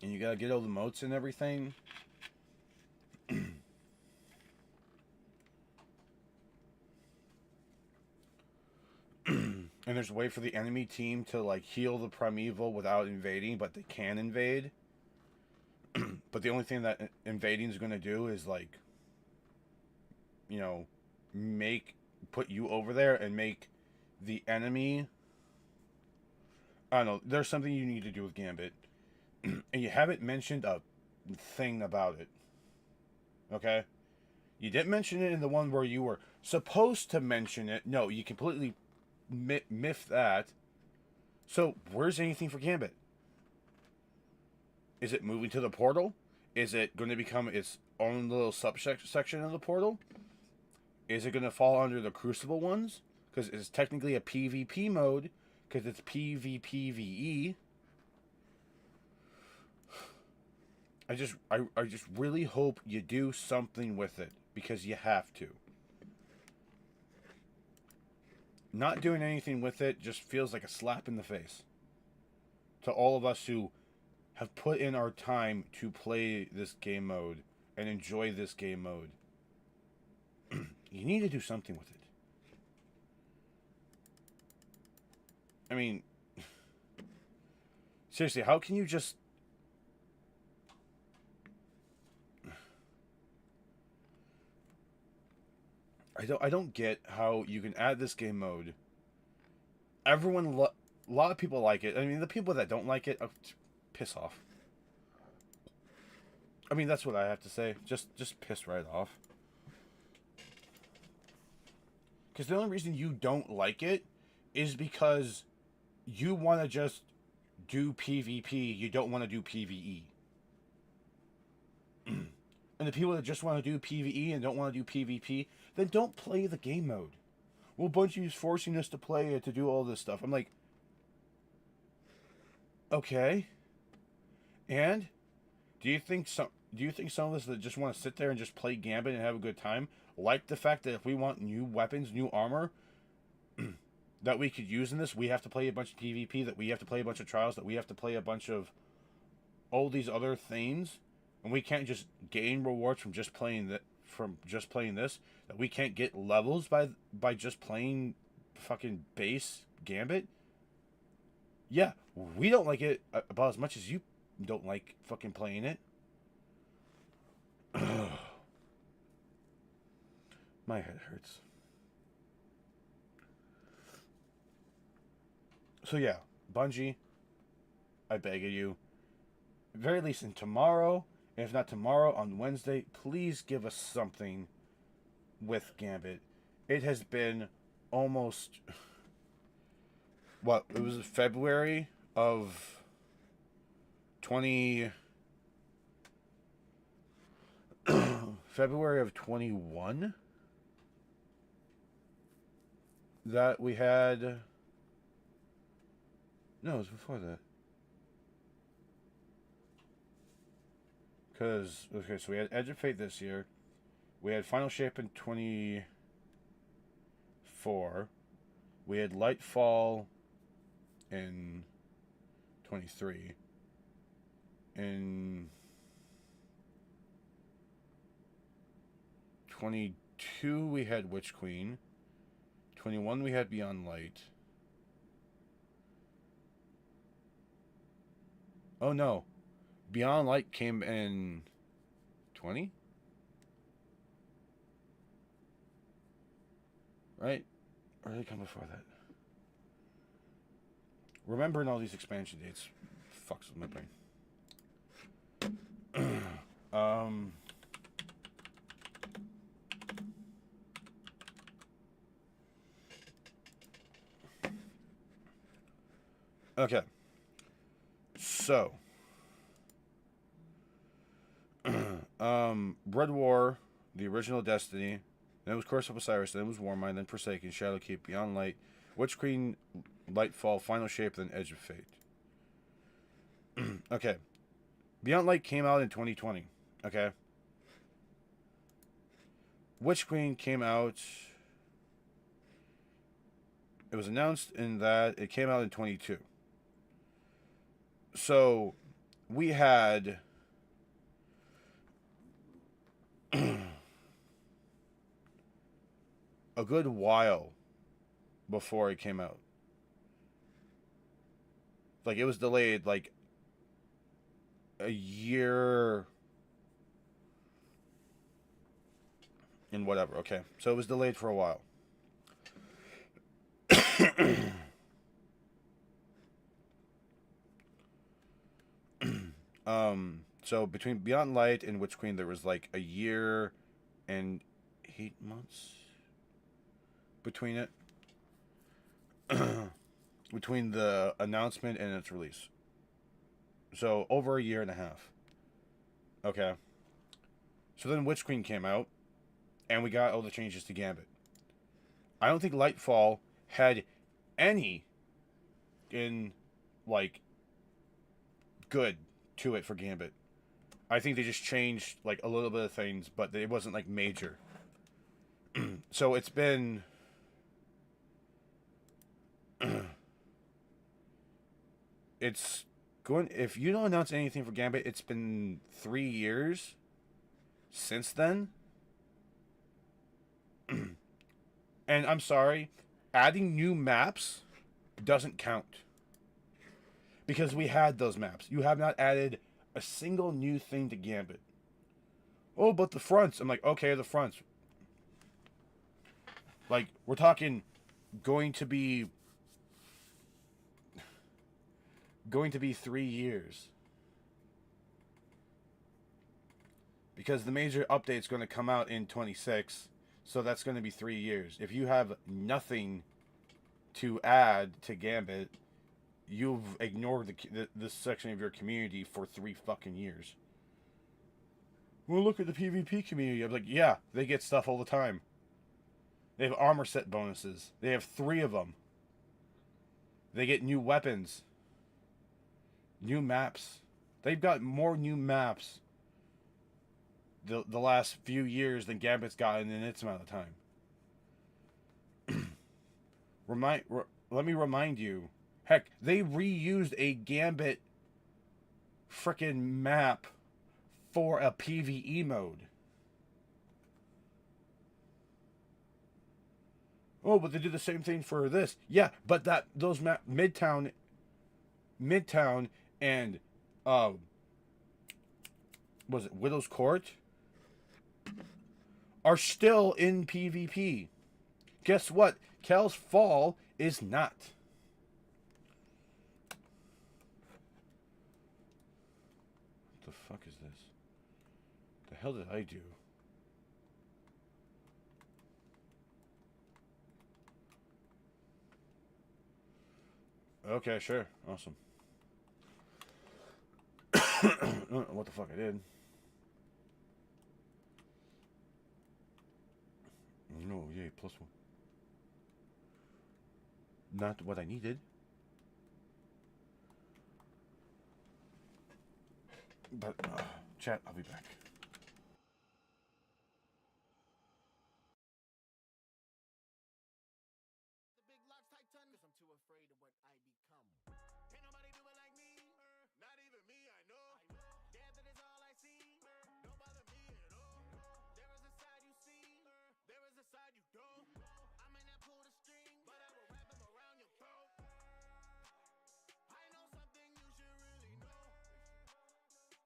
you gotta get all the motes and everything. And there's a way for the enemy team to, like, heal the Primeval without invading, but they can invade. But the only thing that invading is going to do is, like, put you over there and make the enemy... I don't know, there's something you need to do with Gambit. And you haven't mentioned a thing about it. Okay? You didn't mention it in the one where you were supposed to mention it. No, you completely... miff that. So where's anything for Gambit? Is it moving to the portal? Is it going to become its own little subsection of the portal? Is it going to fall under the Crucible ones? Because it's technically a PvP mode, because it's PvPvE. I just really hope you do something with it, because you have to. Not doing anything with it just feels like a slap in the face to all of us who have put in our time to play this game mode and enjoy this game mode. You need to do something with it. I mean, seriously, how can you just... I don't get how you can add this game mode. Everyone, a lot of people like it. I mean, the people that don't like it, piss off. I mean, that's what I have to say. Just piss right off. Because the only reason you don't like it is because you want to just do PvP. You don't want to do PvE. And the people that just want to do PvE and don't want to do PvP, then don't play the game mode. Well, Bungie's forcing us to play it to do all this stuff. I'm like, okay. And do you think do you think some of us that just want to sit there and just play Gambit and have a good time like the fact that if we want new weapons, new armor that we could use in this, we have to play a bunch of PvP, that we have to play a bunch of trials, that we have to play a bunch of all these other things, and we can't just gain rewards from just playing this, that we can't get levels by just playing fucking base Gambit? Yeah, we don't like it about as much as you don't like fucking playing it. My head hurts. So yeah, Bungie, I beg of you, at very least in tomorrow, and if not tomorrow, on Wednesday, please give us something with Gambit. It has been almost, what, it was February of 21 that we had. No, it was before that. Because, okay, so we had Edge of Fate this year. We had Final Shape in 24. We had Lightfall in 23. In 22, we had Witch Queen. 21, we had Beyond Light. Oh no, Beyond Light came in 20? Right? Or did it come before that? Remembering all these expansion dates fucks with my brain. Okay. So, Red War, the original Destiny, then it was Curse of Osiris, then it was Warmind, then Forsaken, Shadowkeep, Beyond Light, Witch Queen, Lightfall, Final Shape, then Edge of Fate. Okay. Beyond Light came out in 2020. Okay. Witch Queen came out. It was announced in that it came out in 22. So, we had a good while before it came out. Like, it was delayed, like, a year and whatever, okay? So, it was delayed for a while. So between Beyond Light and Witch Queen, there was like a year and 8 months between it. Between the announcement and its release. So over a year and a half. Okay. So then Witch Queen came out, and we got all the changes to Gambit. I don't think Lightfall had any in, like, good to it for Gambit. I think they just changed, like, a little bit of things, but it wasn't, like, major. So it's been... it's going... If you don't announce anything for Gambit, it's been 3 years since then. And I'm sorry, adding new maps doesn't count. Because we had those maps. You have not added a single new thing to Gambit. Oh, but the fronts. I'm like, okay, the fronts. Like, we're talking going to be 3 years. Because the major update's going to come out in 26, so that's going to be 3 years. If you have nothing to add to Gambit, you've ignored this section of your community for 3 fucking years. Well, look at the PvP community. I'm like, yeah, they get stuff all the time. They have armor set bonuses. They have 3 of them. They get new weapons. New maps. They've got more new maps the last few years than Gambit's gotten in its amount of time. Let me remind you. Heck, they reused a Gambit frickin' map for a PvE mode. Oh, but they did the same thing for this. Yeah, but those Midtown and was it Widow's Court are still in PvP. Guess what? Kel's Fall is not. What the fuck is this? The hell did I do? Okay, sure. Awesome. I don't know what the fuck I did. No, yay, +1. Not what I needed. But, chat, I'll be back. The big locks tight ton, cause I'm too afraid of what I become. Can't nobody do it like me, not even me, I know. Death is all I see, don't bother me at all. There is a side you see, there is a side you don't. I may not pull the string, but I will wrap them around your throat. I know something you should really know.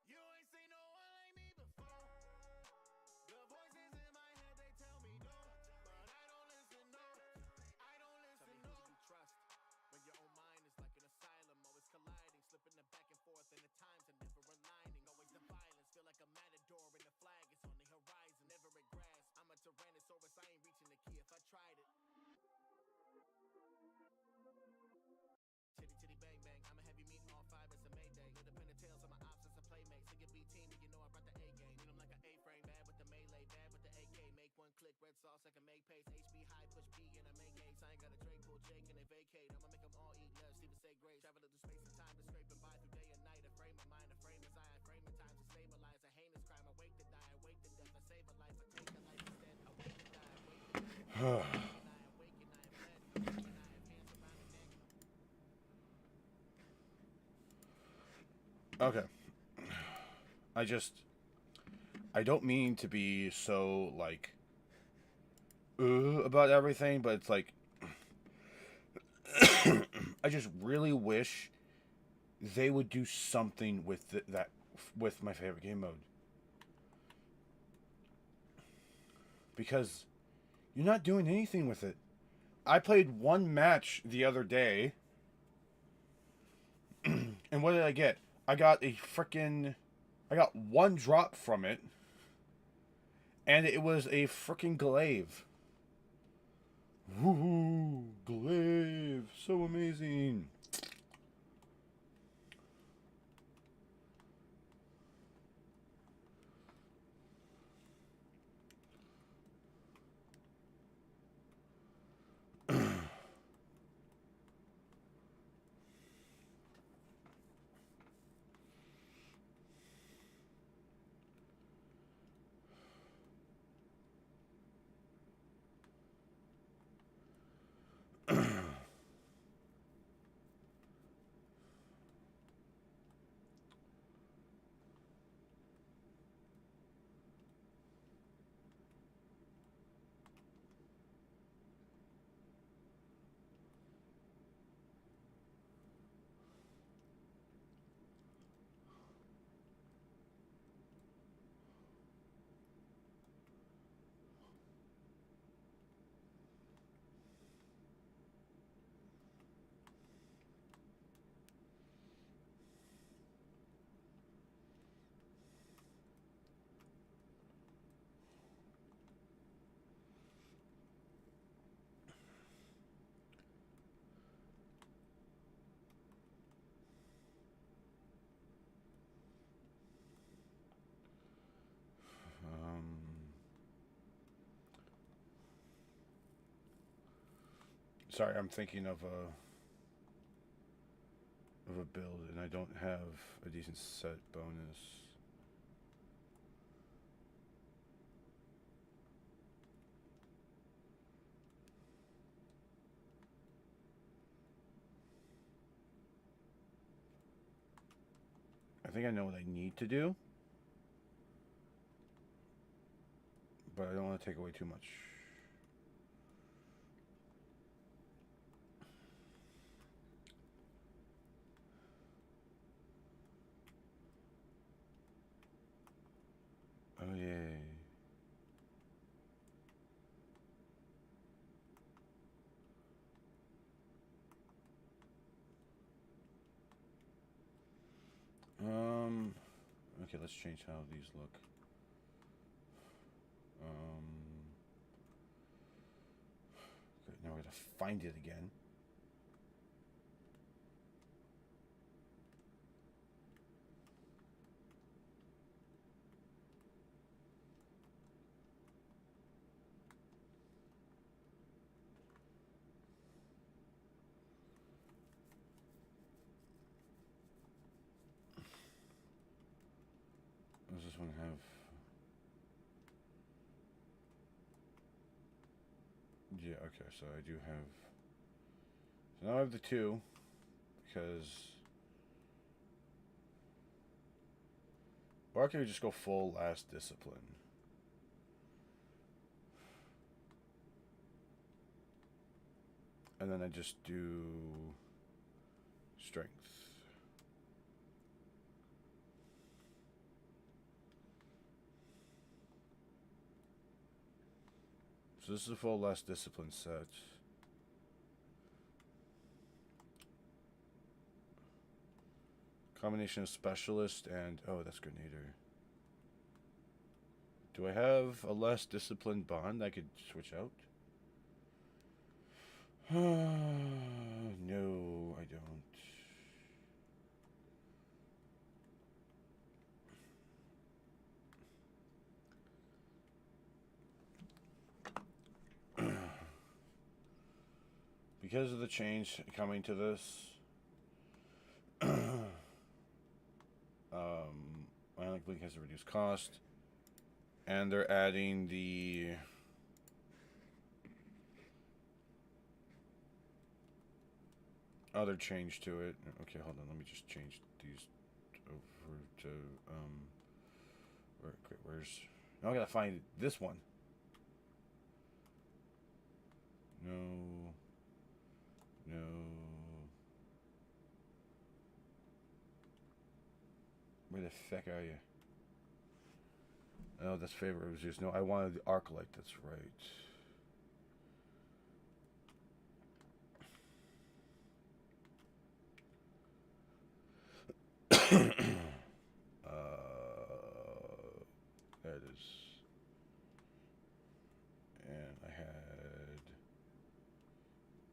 You ain't seen no one like me before. The voices in my head, they tell me no, but I don't listen, no. I don't listen, no. Tell me who you trust when your own mind is like an asylum, always colliding, slipping the back and forth, and the times are never aligning. Always the violence, feel like a matador, and the flag is on the horizon, never at grass. I'm a tyrannosaurus, I ain't reaching the key if I tried it. Titty titty bang bang, I'm a heavy meat all five, it's a mayday. Little pin of tails on my ops, it's a playmate. So your B team, you know I brought the A game. Need 'em like an A-frame, bad with the melee, bad with the AK. Make one click, red sauce, I can make pace. HB high, push B, and I make haste. I ain't got a Drake, pull Jake, and they vacate. I'ma make 'em all eat less, even say grace. Travel through space and time to scrape and by through day and night. A frame of mind, a frame as I frame in time to stabilize. A heinous crime, I wake to die, I wake to death. I save a life, I take a life instead. I wake to die, I wake to death. Okay. I don't mean to be so, like, about everything, but it's like, I just really wish they would do something with that, with my favorite game mode. Because you're not doing anything with it. I played one match the other day, and what did I get? I got one drop from it, and it was a freaking glaive. Woohoo! Glaive! So amazing! Sorry, I'm thinking of a build, and I don't have a decent set bonus. I think I know what I need to do. But I don't want to take away too much. Oh, yay. Okay, let's change how these look. Okay, now we're gonna find it again. Does this one have... Yeah, okay, so I do have... So now I have the 2, because... Or can we just go full last discipline? And then I just do... strength. So this is a full last discipline set. Combination of specialist and... Oh, that's Grenadier. Do I have a less disciplined bond I could switch out? No, I don't. Because of the change coming to this, Ionic Blink has a reduced cost, and they're adding the other change to it. Okay, hold on. Let me just change these over to where's? Now I gotta find this one. No. Where the feck are you? Oh, that's favorite was just no. I wanted the Arclight. That's right. There it is. And I had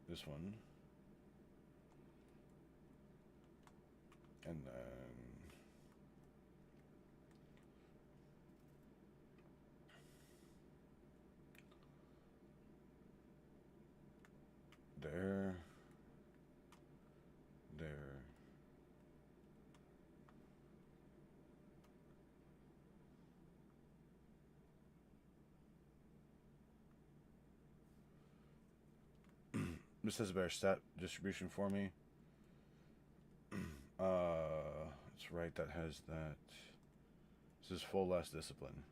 this one. And then there. This has a better stat distribution for me. That's right, that has that. This is full last discipline.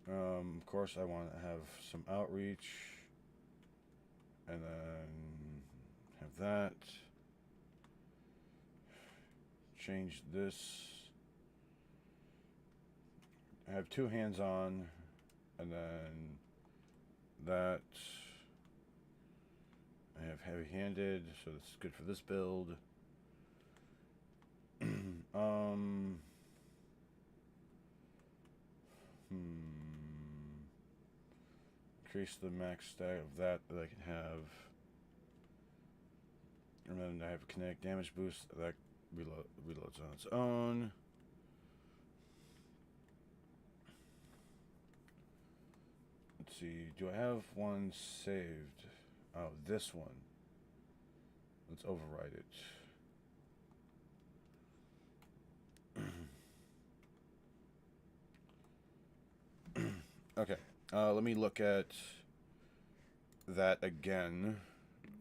Of course, I want to have some outreach. And then have that. Change this. I have 2 hands on. And then that. I have heavy-handed, so this is good for this build. Increase the max stack of that I can have. And then I have a kinetic damage boost that reloads on its own. Let's see, do I have one saved? Oh, this one. Let's override it. Okay, let me look at that again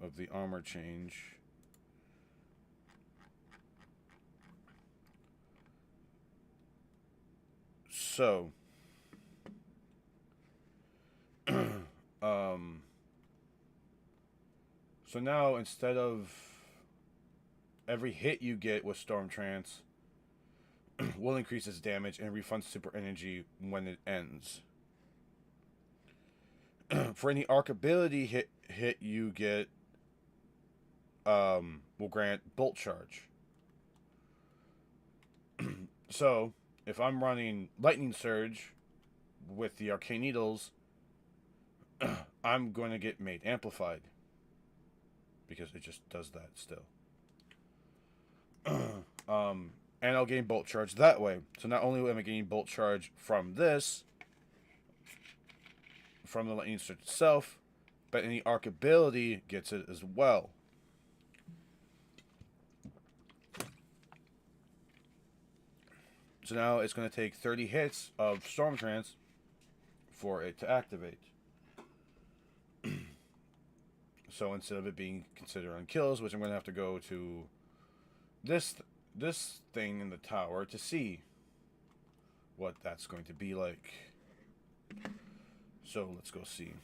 of the armor change. So, um, so now instead of every hit you get with Storm Trance will increase its damage and refund super energy when it ends. For any arc ability hit you get, will grant Bolt Charge. So, if I'm running Lightning Surge with the Arcane Needles, I'm going to get made amplified. Because it just does that still. And I'll gain Bolt Charge that way. So not only am I getting Bolt Charge from this, from the Lightning Surge itself, but any arc ability gets it as well. So now it's going to take 30 hits of Storm Trance for it to activate. So instead of it being considered on kills, which I'm going to have to go to this thing in the tower to see what that's going to be like. So let's go see.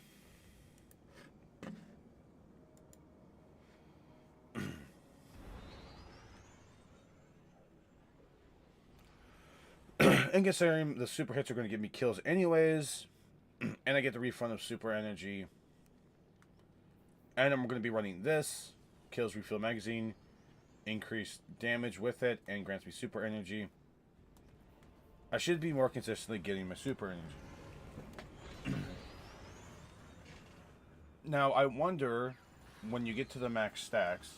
And considering the super hits are going to give me kills anyways, and I get the refund of super energy, and I'm going to be running this, kills refill magazine, increased damage with it, and grants me super energy, I should be more consistently getting my super energy. Now, I wonder, when you get to the max stacks,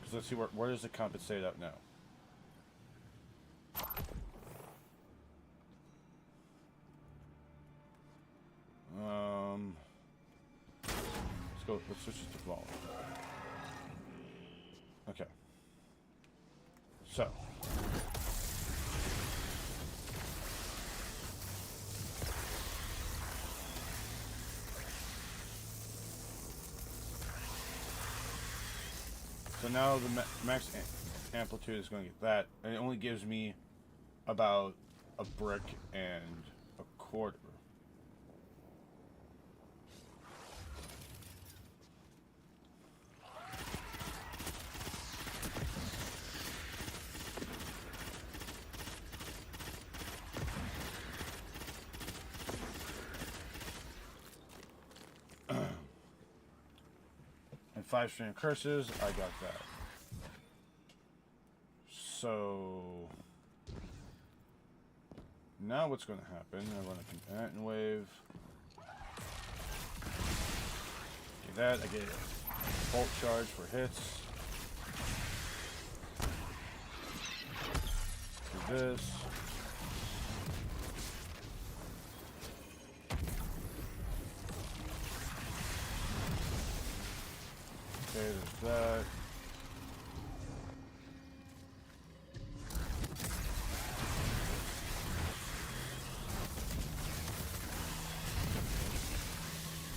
because let's see, where does it compensate up now? Let's switch it to volume. Okay. So. So now the max amplitude is going to get that, and it only gives me about a brick and a quarter. And 5 Stream Curses, I got that. So now what's going to happen? I run a Companion Wave. Do that. I get a Bolt Charge for hits. Do this. Okay, there's that.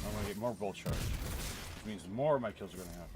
I'm going to get more Bolt Charge, which means more of my kills are going to happen.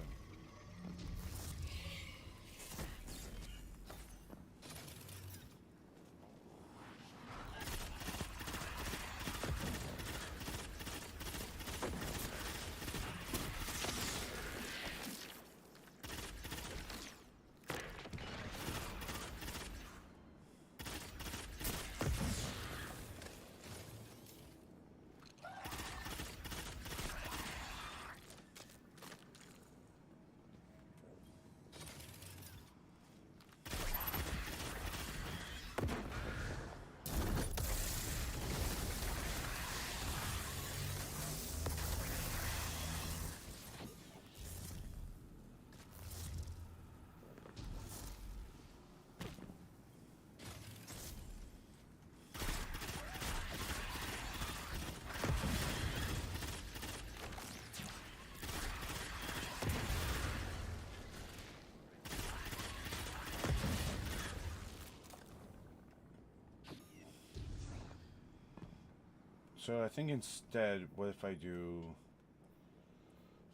So I think instead, what if I do...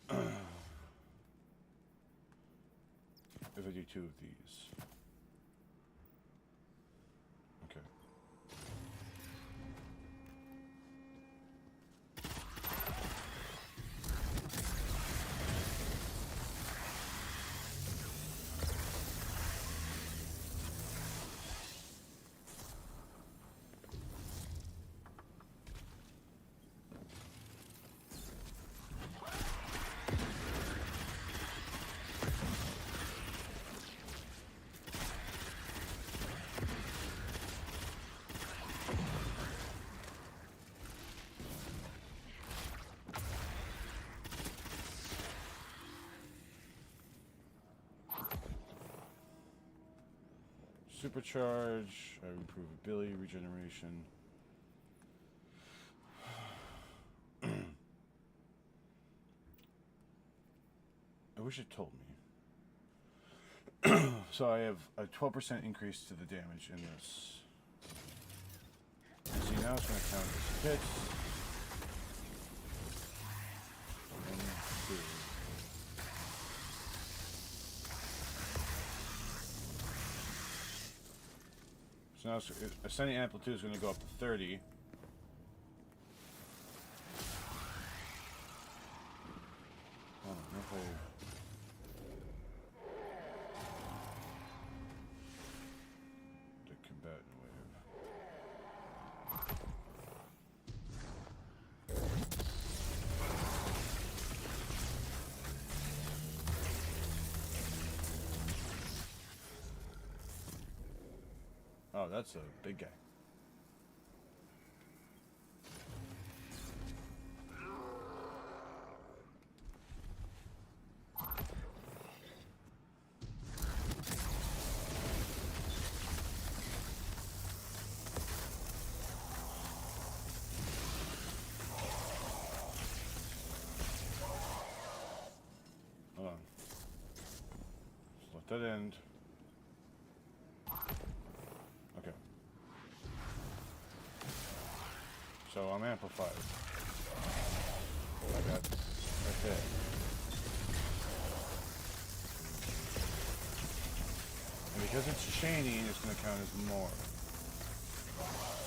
if I do 2 of these. Supercharge. I improve ability, regeneration. I wish it told me. So I have a 12% increase to the damage in this. See, now it's going to count as hits. 1, 2. So now ascending amplitude is going to go up to 30. Oh, no. The combatant wave. Oh, that's a big guy. Hold on. Just let that end. Okay. So I'm amplified. I got right there. And because it's chaining, it's going to count as more.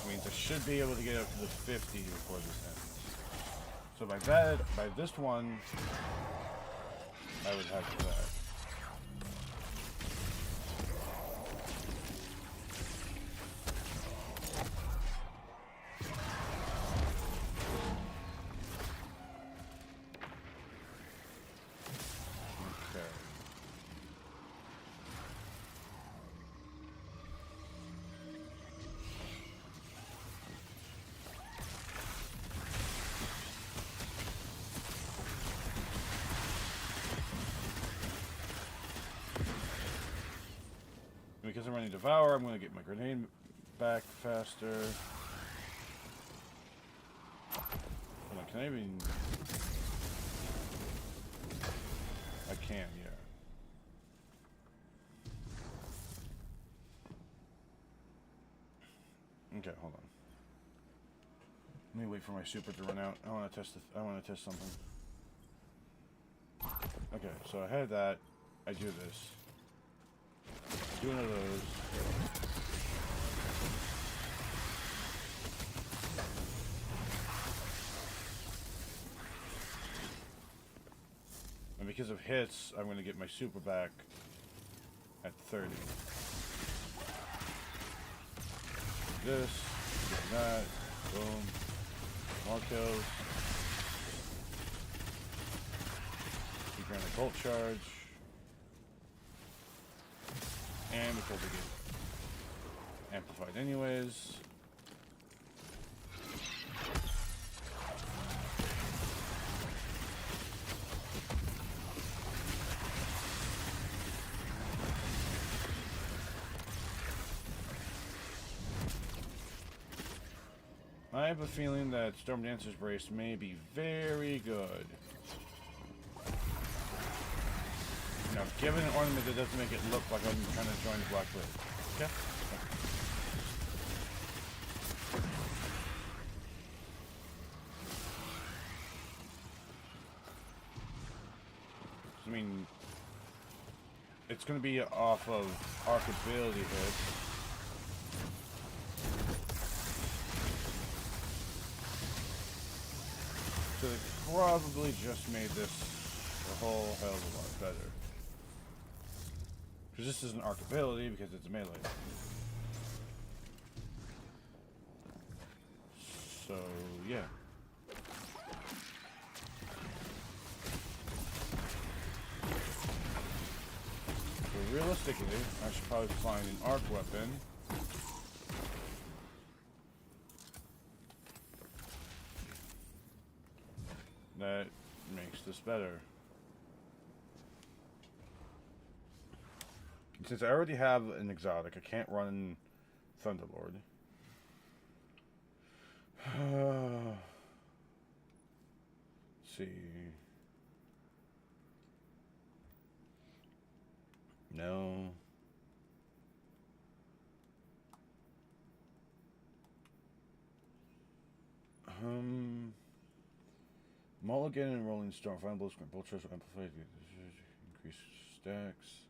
Which means I should be able to get up to the 50 before this ends. So by this one, I would have that. Because I'm running Devour, I'm going to get my grenade back faster. Hold on, can I even... I can, yeah. Okay, hold on. Let me wait for my super to run out. I want to test something. Okay, so I had that. I do this. Do one of those. And because of hits, I'm going to get my super back at 30. This, get that, boom, more kills. Keep running a bolt charge. And because I get amplified anyways. I have a feeling that Storm Dancer's Brace may be very good. Now, given an ornament that doesn't make it look like I'm trying to join the Black Blade. Okay? I mean, it's going to be off of arc ability hits. So they probably just made this a whole hell of a lot better. Because this is an arc ability because it's a melee. So, yeah. So realistically, I should probably find an arc weapon. That makes this better. since I already have an exotic, I can't run Thunderlord. Let's see. No. Mulligan and Rolling Storm. Final blows, bolt charge, amplified. Increase stacks.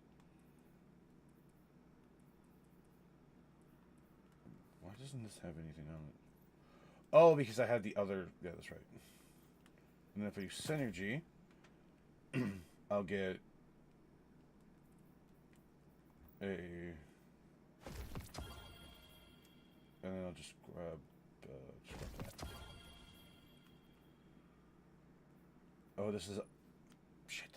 Why doesn't this have anything on it? Oh, because I had the other. Yeah, that's right. And then if I use Synergy, I'll get a. And then I'll just grab that. Oh, this is a... Shit.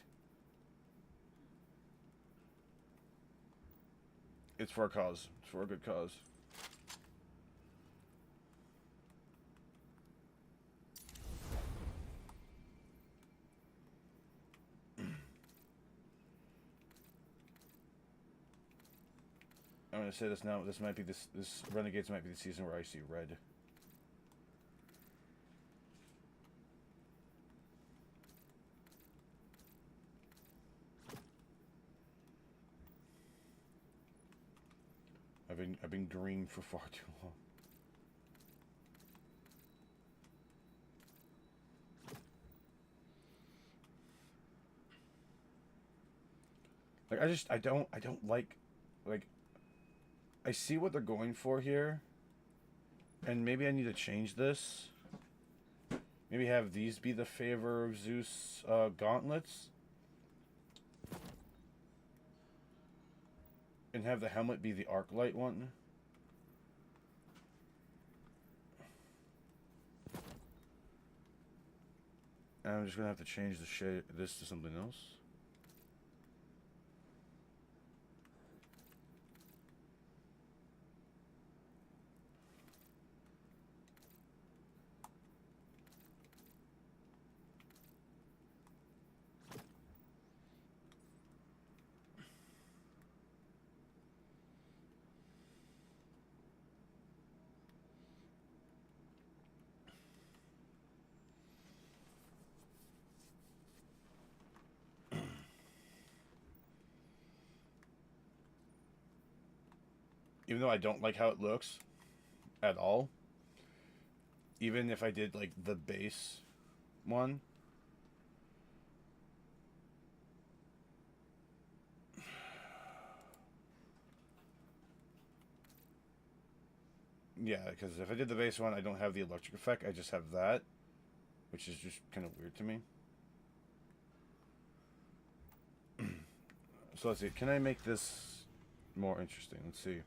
It's for a cause. It's for a good cause. I'm gonna say this now. This might be this Renegades might be the season where I see red. I've been green for far too long. Like I don't like I see what they're going for here, and maybe I need to change this. Maybe have these be the Favor of Zeus gauntlets, and have the helmet be the Arclight one. And I'm just gonna have to change the shade this to something else. Even though I don't like how it looks at all, even if I did like the base one, yeah, because if I did the base one, I don't have the electric effect, I just have that, which is just kind of weird to me. So let's see, can I make this more interesting? Let's see.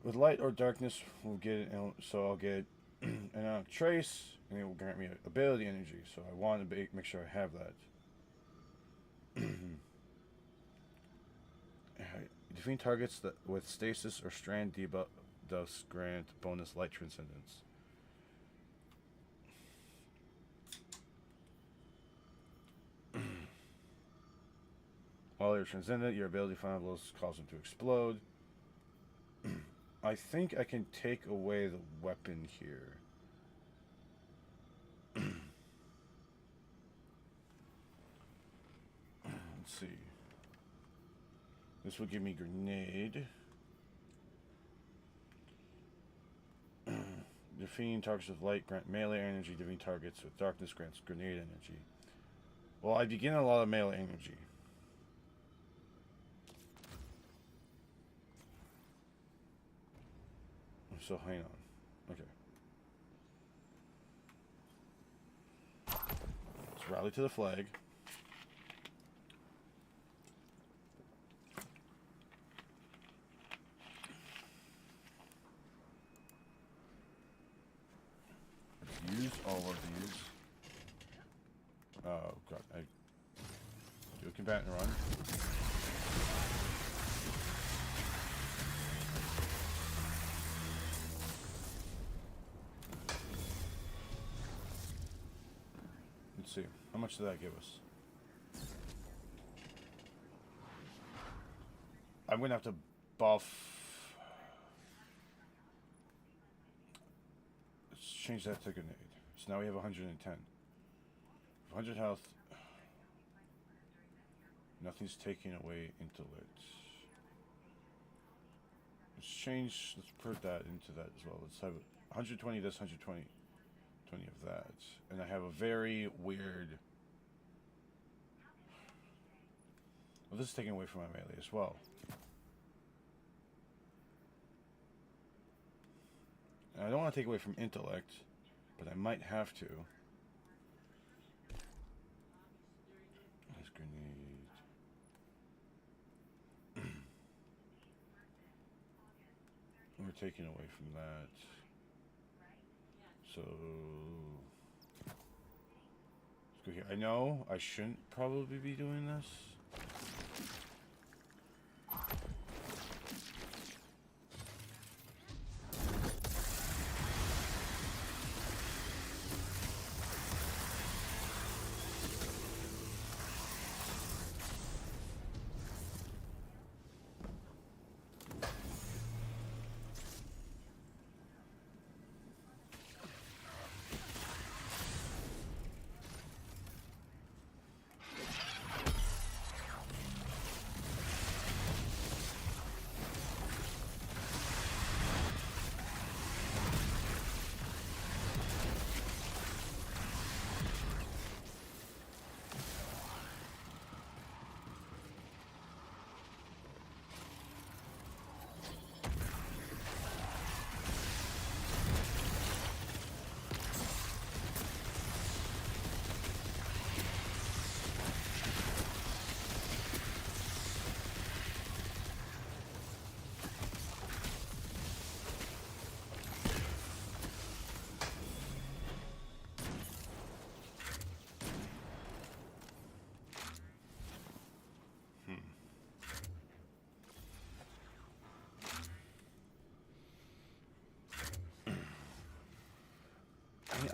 With light or darkness, we'll get it. So I'll get an trace, and it will grant me ability energy. So I want to make sure I have that. Defeating targets that with stasis or strand debuff does grant bonus light transcendence. While you're transcendent, your ability final blows cause them to explode. I think I can take away the weapon here. Let's see. This will give me grenade. Defeating targets with light grant melee energy. Defeating targets with darkness grants grenade energy. Well, I begin a lot of melee energy. So hang on. Okay. Let's rally to the flag. Let's use all of these. Oh god, I do a combatant run. Let's see. How much did that give us? I'm gonna have to buff. Let's change that to grenade. So now we have 110. 100 health. Nothing's taking away intellect. Let's change. Let's put that into that as well. Let's have 120 this, 120, 20 of that, and I have a very weird. Well, this is taken away from my melee as well. And I don't want to take away from intellect, but I might have to. Nice grenade. We're taking away from that. So let's go here. I know I shouldn't probably be doing this.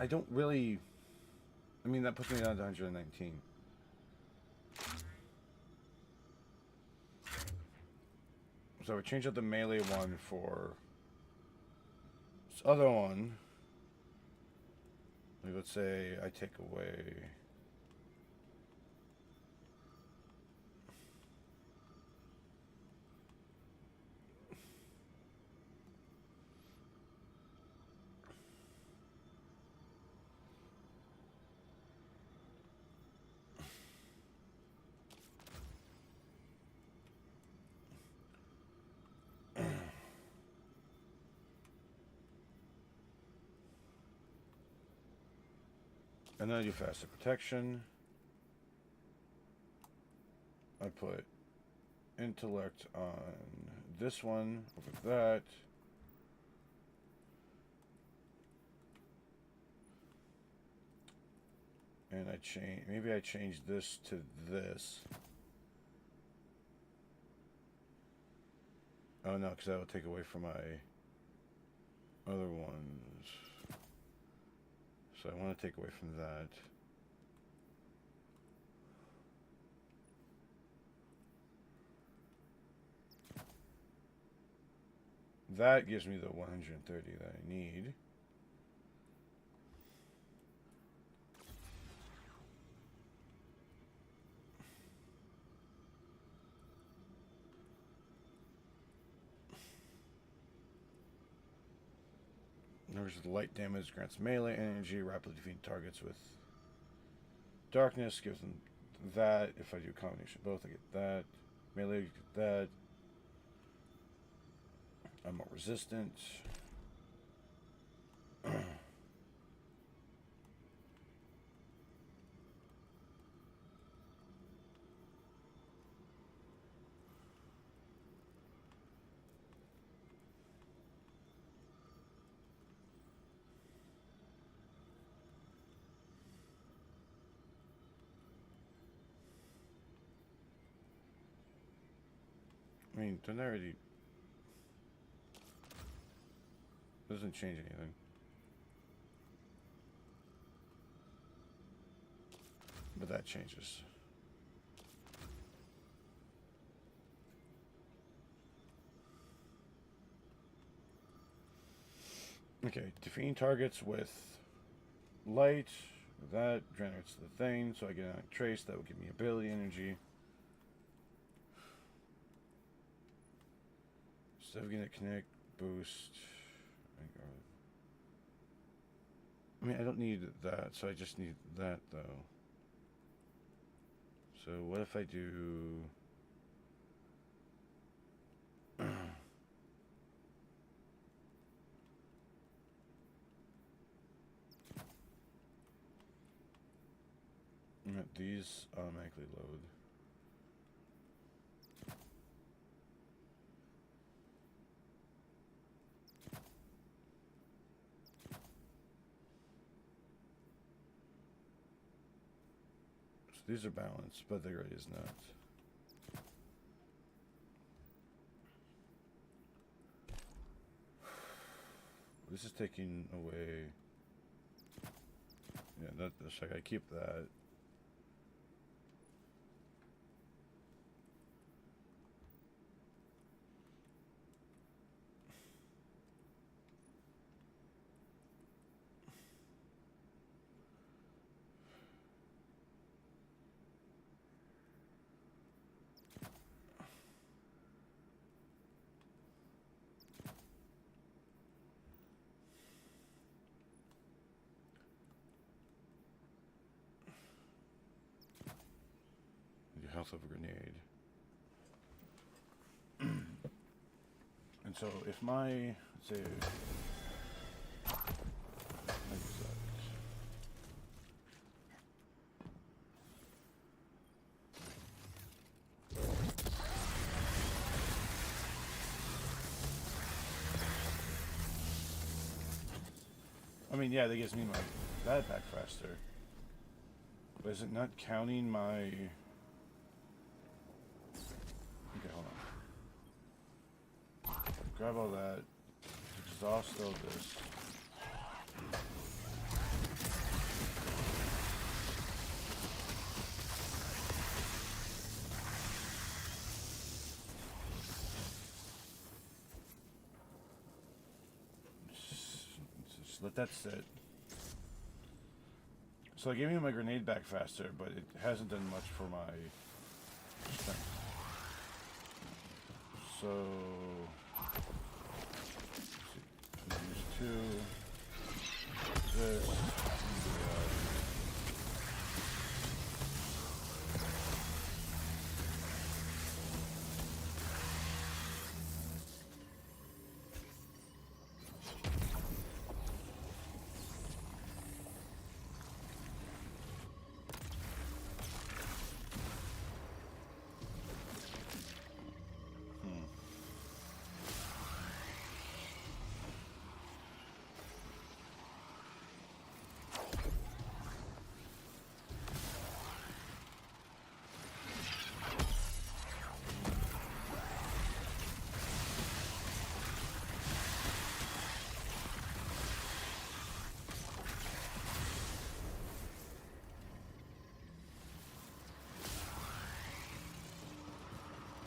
I don't really. I mean, that puts me down to 119. So I would change out the melee one for this other one. Like, let's say I take away. And then I do faster protection. I put intellect on this one over that. And I change. Maybe I change this to this. Oh no, because that will take away from my other ones. So I want to take away from that. That gives me the 130 that I need. There's light damage, grants melee energy, rapidly defeat targets with darkness, gives them that. If I do a combination of both, I get that. Melee, get that. I'm more resistant. I mean, don't already. Doesn't change anything. But that changes. Okay, defeating targets with light. That generates the thing, so I get a trace that will give me ability energy. Significant connect, boost. I mean, I don't need that, so I just need that, though. So what if I do... These automatically load. So these are balanced, but the gray is not. This is taking away... Yeah, that's like I keep that. The health of a grenade. And so if my, let's say, I mean, yeah, that gives me my that back faster. But is it not counting my... Okay, hold on. Grab all that. Exhaust all this. Just let that sit. So it gave me my grenade back faster, but it hasn't done much for my strength. So, let's see, use 2, this, and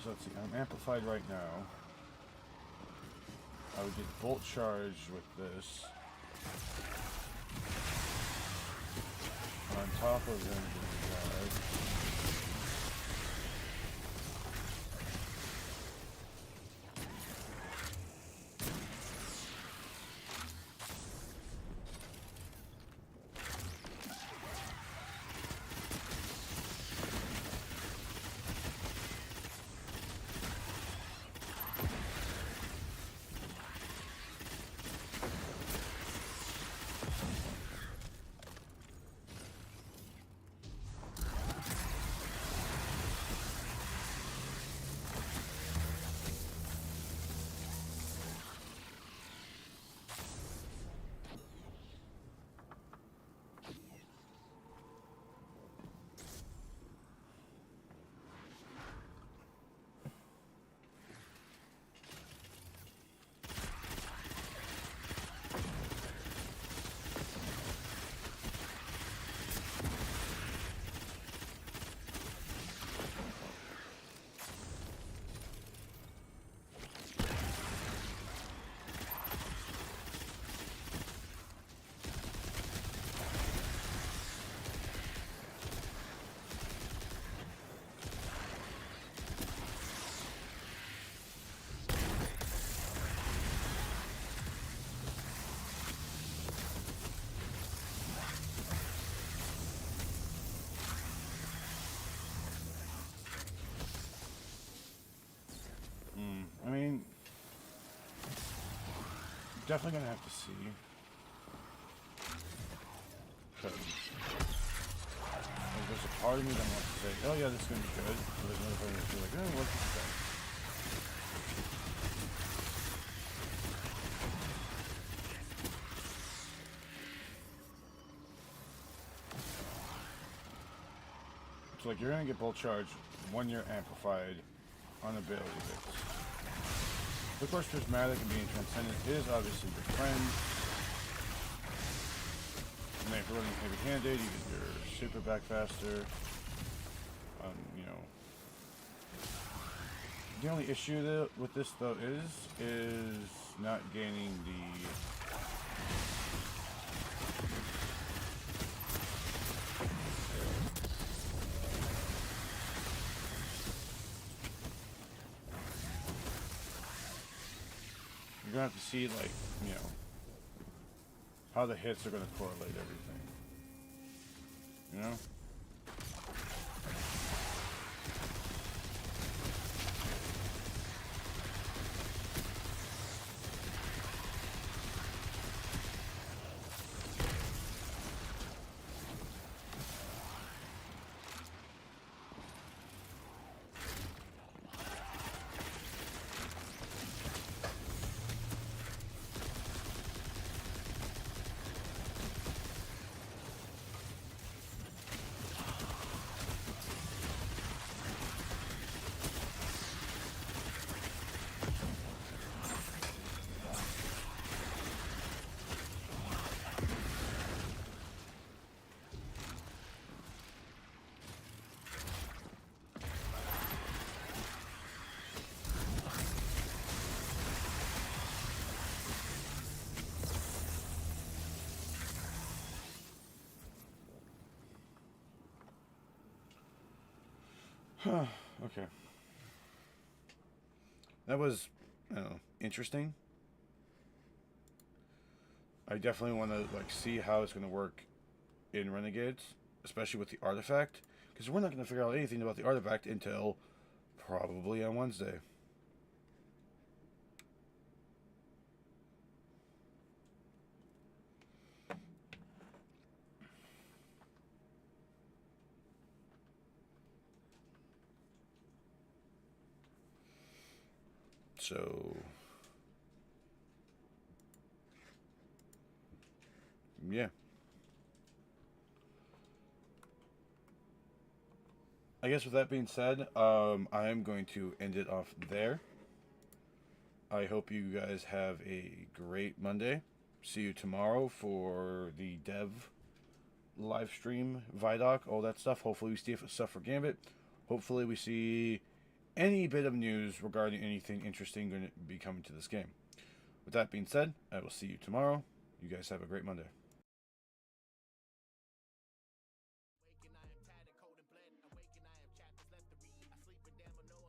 so let's see, I'm amplified right now. I would get bolt charge with this. On top of them, definitely gonna have to see. Because like, there's a part of me that wants to say, oh yeah, this is gonna be good. But there's another part of me that's like, oh, what's this guy? So like you're gonna get bolt charge when you're amplified on ability bits. Of course, prismatic and being transcendent is obviously your friend. And then if you're running heavy-handed, you get your super back faster. You know. The only issue with this though is not gaining the you're gonna have to see, like, you know, how the hits are gonna correlate everything. You know? Huh, okay. That was, I don't know, interesting. I definitely want to, like, see how it's going to work in Renegades, especially with the artifact, because we're not going to figure out anything about the artifact until probably on Wednesday. So, yeah. I guess with that being said, I am going to end it off there. I hope you guys have a great Monday. See you tomorrow for the dev live stream, Vidoc, all that stuff. Hopefully we see stuff for Gambit. Hopefully we see any bit of news regarding anything interesting going to be coming to this game. With that being said, I will see you tomorrow. You guys have a great Monday.